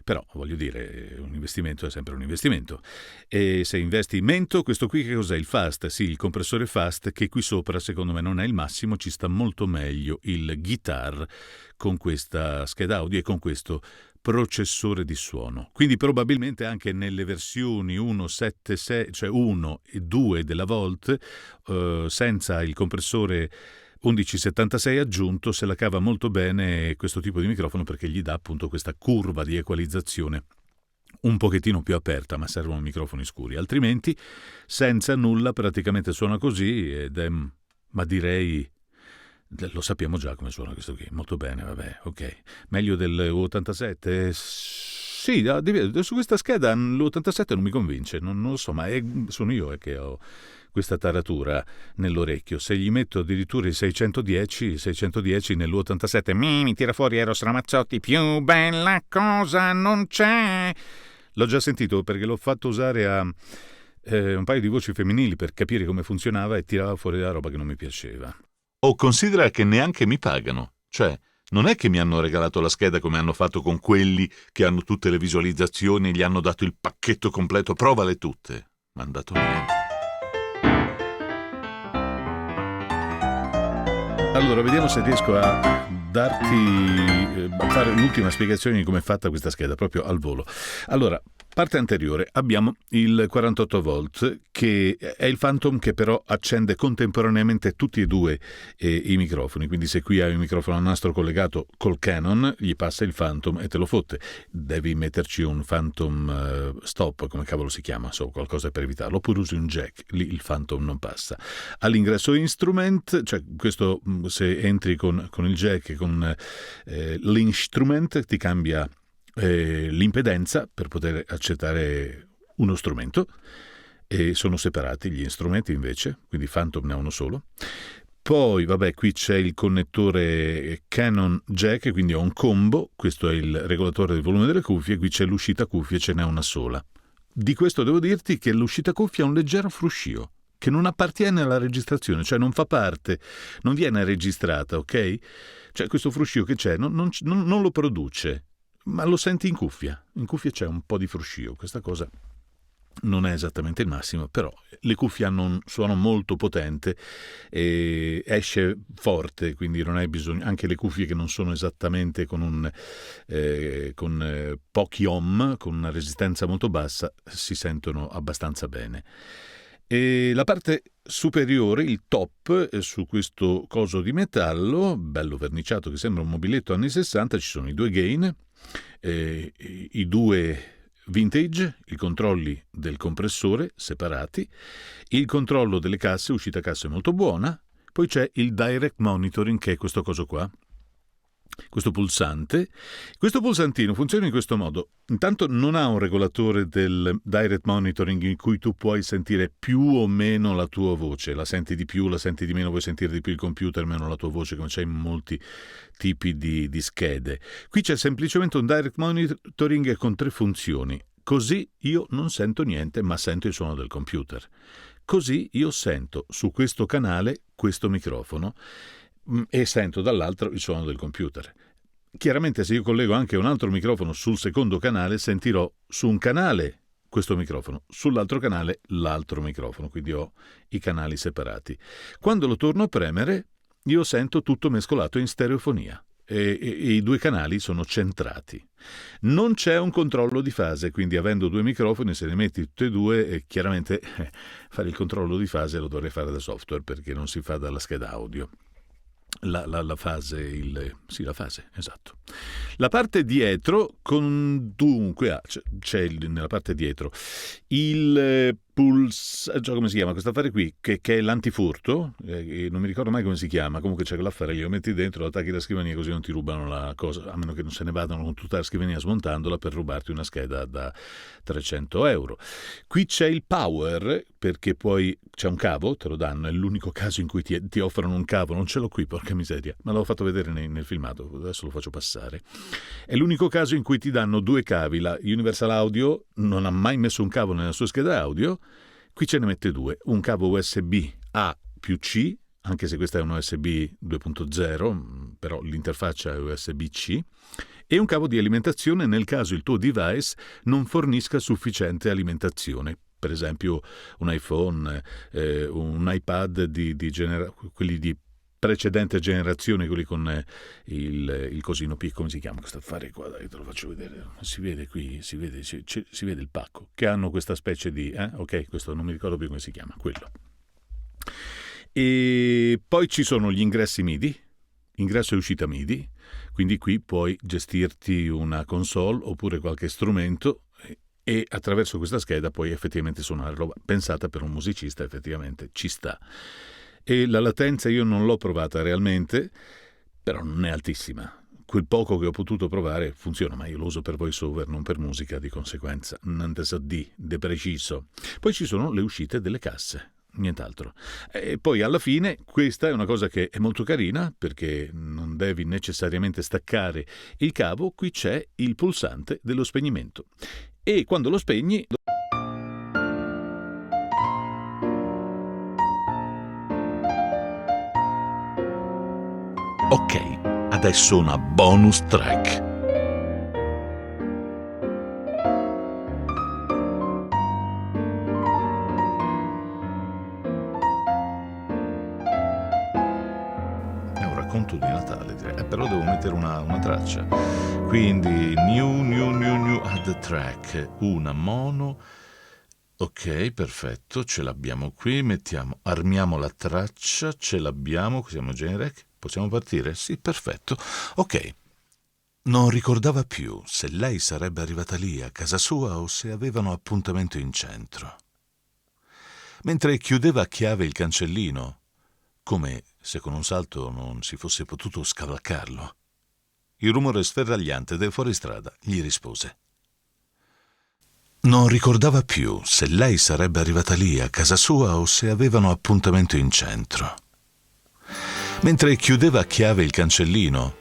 però voglio dire, un investimento è sempre un investimento. E se investi in Mento, questo qui che cos'è? Il Fast, sì, il compressore Fast, che qui sopra secondo me non è il massimo, ci sta molto meglio il Guitar con questa scheda audio e con questo processore di suono. Quindi probabilmente anche nelle versioni 1.7.6, cioè 1 e 2 della Volt, senza il compressore 1176 aggiunto, se la cava molto bene questo tipo di microfono, perché gli dà appunto questa curva di equalizzazione un pochettino più aperta, ma servono microfoni scuri, altrimenti senza nulla praticamente suona così ed è, ma direi, lo sappiamo già come suona questo qui, molto bene, vabbè, ok. Meglio dell'U87? Sì, su questa scheda l'U87 non mi convince, non lo so, ma sono io che ho questa taratura nell'orecchio. Se gli metto addirittura i 610 nell'U87, mi tira fuori Eros Ramazzotti, più bella cosa non c'è. L'ho già sentito perché l'ho fatto usare a un paio di voci femminili per capire come funzionava e tirava fuori la roba che non mi piaceva. O considera che neanche mi pagano, cioè non è che mi hanno regalato la scheda come hanno fatto con quelli che hanno tutte le visualizzazioni e gli hanno dato il pacchetto completo, provale tutte, mi hanno dato niente. Allora, vediamo se riesco a fare l'ultima spiegazione di come è fatta questa scheda, proprio al volo. Allora, parte anteriore abbiamo il 48 volt, che è il Phantom che però accende contemporaneamente tutti e due i microfoni, quindi se qui hai un microfono a nastro collegato col Canon, gli passa il Phantom e te lo fotte. Devi metterci un Phantom stop, come cavolo si chiama, qualcosa per evitarlo, oppure usi un jack, lì il Phantom non passa. All'ingresso instrument, cioè questo se entri con il jack, con l'instrument ti cambia l'impedenza per poter accettare uno strumento, e sono separati gli strumenti invece, quindi Phantom ne ha uno solo. Poi vabbè, qui c'è il connettore Canon jack, quindi ho un combo, questo è il regolatore del volume delle cuffie, qui c'è l'uscita cuffie, ce n'è una sola. Di questo devo dirti che l'uscita cuffia ha un leggero fruscio che non appartiene alla registrazione, cioè non fa parte, non viene registrata, ok? Cioè questo fruscio che c'è non lo produce, ma lo senti in cuffia c'è un po' di fruscio, questa cosa non è esattamente il massimo, però le cuffie hanno un suono molto potente e esce forte, quindi non hai bisogno, anche le cuffie che non sono esattamente con pochi ohm, con una resistenza molto bassa, si sentono abbastanza bene. E la parte superiore, il top, su questo coso di metallo bello verniciato che sembra un mobiletto anni 60, ci sono i due gain, i due vintage, i controlli del compressore separati, il controllo delle casse, uscita casse molto buona, poi c'è il direct monitoring, che è questo coso qua, questo pulsante. Questo pulsantino funziona in questo modo: intanto non ha un regolatore del direct monitoring in cui tu puoi sentire più o meno la tua voce, la senti di più, la senti di meno, puoi sentire di più il computer, meno la tua voce, come c'è in molti tipi di schede. Qui c'è semplicemente un direct monitoring con 3 funzioni, così io non sento niente ma sento il suono del computer, così io sento su questo canale questo microfono e sento dall'altro il suono del computer. Chiaramente se io collego anche un altro microfono sul secondo canale, sentirò su un canale questo microfono, sull'altro canale l'altro microfono, quindi ho i canali separati. Quando lo torno a premere io sento tutto mescolato in stereofonia e i 2 canali sono centrati. Non c'è un controllo di fase, quindi avendo 2 microfoni, se ne metti tutti e 2, chiaramente fare il controllo di fase lo dovrei fare da software, perché non si fa dalla scheda audio. La fase, la fase, esatto. La parte dietro, dunque c'è nella parte dietro il come si chiama questo affare qui, che è l'antifurto, non mi ricordo mai come si chiama, comunque c'è quell'affare, glielo metti dentro, lo attacchi alla scrivania così non ti rubano la cosa, a meno che non se ne vadano con tutta la scrivania smontandola per rubarti una scheda da 300 euro. Qui c'è il power, perché poi c'è un cavo, te lo danno, è l'unico caso in cui ti offrono un cavo, non ce l'ho qui, porca miseria, ma l'ho fatto vedere nel filmato, adesso lo faccio passare. È l'unico caso in cui ti danno due cavi, la Universal Audio non ha mai messo un cavo nella sua scheda audio, qui ce ne mette due, un cavo USB A più C, anche se questa è un USB 2.0, però l'interfaccia è USB-C, e un cavo di alimentazione nel caso il tuo device non fornisca sufficiente alimentazione. Per esempio un iPhone, un iPad quelli di precedente generazione, quelli con il cosino piccolo, come si chiama questo affare qua? Dai, te lo faccio vedere. Si vede qui, si vede il pacco, che hanno questa specie di... ok, questo non mi ricordo più come si chiama, quello. E poi ci sono gli ingressi MIDI, ingresso e uscita MIDI, quindi qui puoi gestirti una console oppure qualche strumento e attraverso questa scheda puoi effettivamente suonare roba pensata per un musicista, effettivamente ci sta. E la latenza io non l'ho provata realmente, però non è altissima. Quel poco che ho potuto provare funziona, ma io lo uso per voiceover, non per musica, di conseguenza. Non so di preciso. Poi ci sono le uscite delle casse, nient'altro. E poi alla fine questa è una cosa che è molto carina, perché non devi necessariamente staccare il cavo, qui c'è il pulsante dello spegnimento. E quando lo spegni... Ok, adesso una bonus track. È un racconto di Natale, direi. Però devo mettere una traccia. Quindi, new add track, una mono. Ok, perfetto, ce l'abbiamo qui, armiamo la traccia, ce l'abbiamo, siamo generic. Possiamo partire? Sì, perfetto. Ok. Non ricordava più se lei sarebbe arrivata lì a casa sua o se avevano appuntamento in centro. Mentre chiudeva a chiave il cancellino, come se con un salto non si fosse potuto scavalcarlo, il rumore sferragliante del fuoristrada gli rispose. Non ricordava più se lei sarebbe arrivata lì a casa sua o se avevano appuntamento in centro. Mentre chiudeva a chiave il cancellino,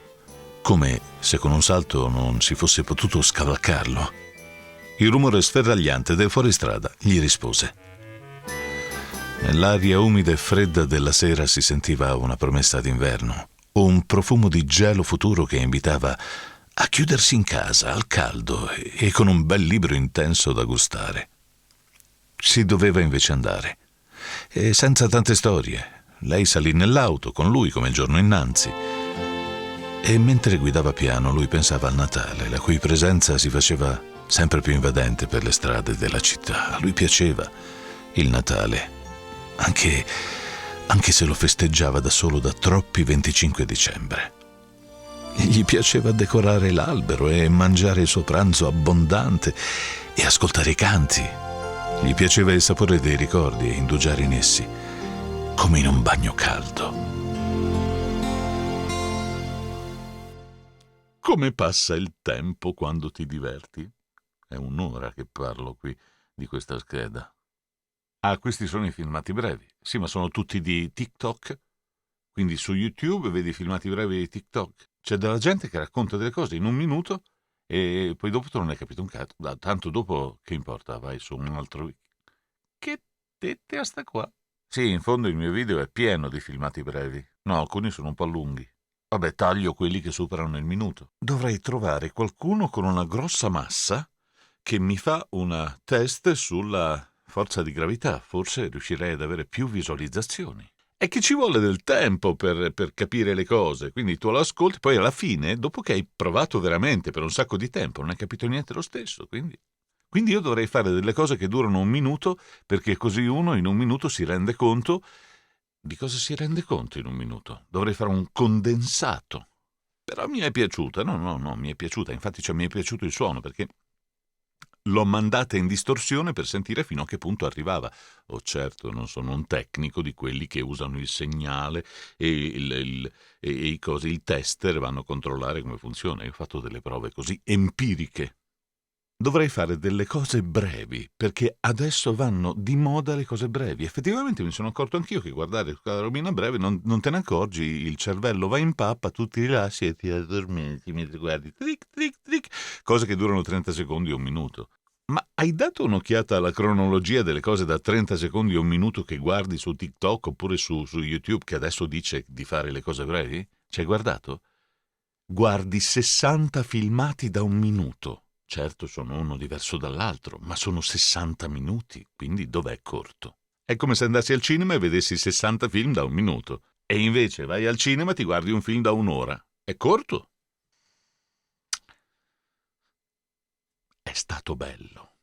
come se con un salto non si fosse potuto scavalcarlo, il rumore sferragliante del fuoristrada gli rispose. Nell'aria umida e fredda della sera si sentiva una promessa d'inverno, un profumo di gelo futuro che invitava a chiudersi in casa al caldo e con un bel libro intenso da gustare. Si doveva invece andare, e senza tante storie. Lei salì nell'auto con lui come il giorno innanzi e mentre guidava piano lui pensava al Natale, la cui presenza si faceva sempre più invadente per le strade della città. A lui piaceva il Natale, anche se lo festeggiava da solo da troppi 25 dicembre. Gli piaceva decorare l'albero e mangiare il suo pranzo abbondante e ascoltare i canti. Gli piaceva il sapore dei ricordi e indugiare in essi, come in un bagno caldo. Come passa il tempo quando ti diverti? È un'ora che parlo qui di questa scheda. Questi sono i filmati brevi. Sì, ma sono tutti di TikTok. Quindi su YouTube vedi i filmati brevi di TikTok. C'è della gente che racconta delle cose in un minuto e poi dopo tu non hai capito un cazzo. Tanto dopo, che importa? Vai su un altro... Che tette a sta qua? Sì, in fondo il mio video è pieno di filmati brevi. No, alcuni sono un po' lunghi. Vabbè, taglio quelli che superano il minuto. Dovrei trovare qualcuno con una grossa massa che mi fa una test sulla forza di gravità. Forse riuscirei ad avere più visualizzazioni. È che ci vuole del tempo per capire le cose. Quindi tu lo ascolti, poi alla fine, dopo che hai provato veramente per un sacco di tempo, non hai capito niente lo stesso. Quindi io dovrei fare delle cose che durano un minuto, perché così uno in un minuto si rende conto. Di cosa si rende conto in un minuto? Dovrei fare un condensato. Però mi è piaciuta, no, mi è piaciuta. Infatti mi è piaciuto il suono, perché L'ho mandata in distorsione per sentire fino a che punto arrivava. Oh, certo, non sono un tecnico di quelli che usano il segnale e il tester vanno a controllare come funziona. Io ho fatto delle prove così empiriche. Dovrei fare delle cose brevi, perché adesso vanno di moda le cose brevi. Effettivamente mi sono accorto anch'io che guardare quella robina breve non te ne accorgi, il cervello va in pappa, tu ti rilassi e ti addormenti mentre guardi tric tric tric, cose che durano 30 secondi o un minuto. Ma hai dato un'occhiata alla cronologia delle cose da 30 secondi o un minuto che guardi su TikTok oppure su YouTube, che adesso dice di fare le cose brevi? Ci hai guardato? Guardi 60 filmati da un minuto. Certo, sono uno diverso dall'altro, ma sono 60 minuti, quindi dov'è corto? È come se andassi al cinema e vedessi 60 film da un minuto. E invece vai al cinema e ti guardi un film da un'ora. È corto? È stato bello.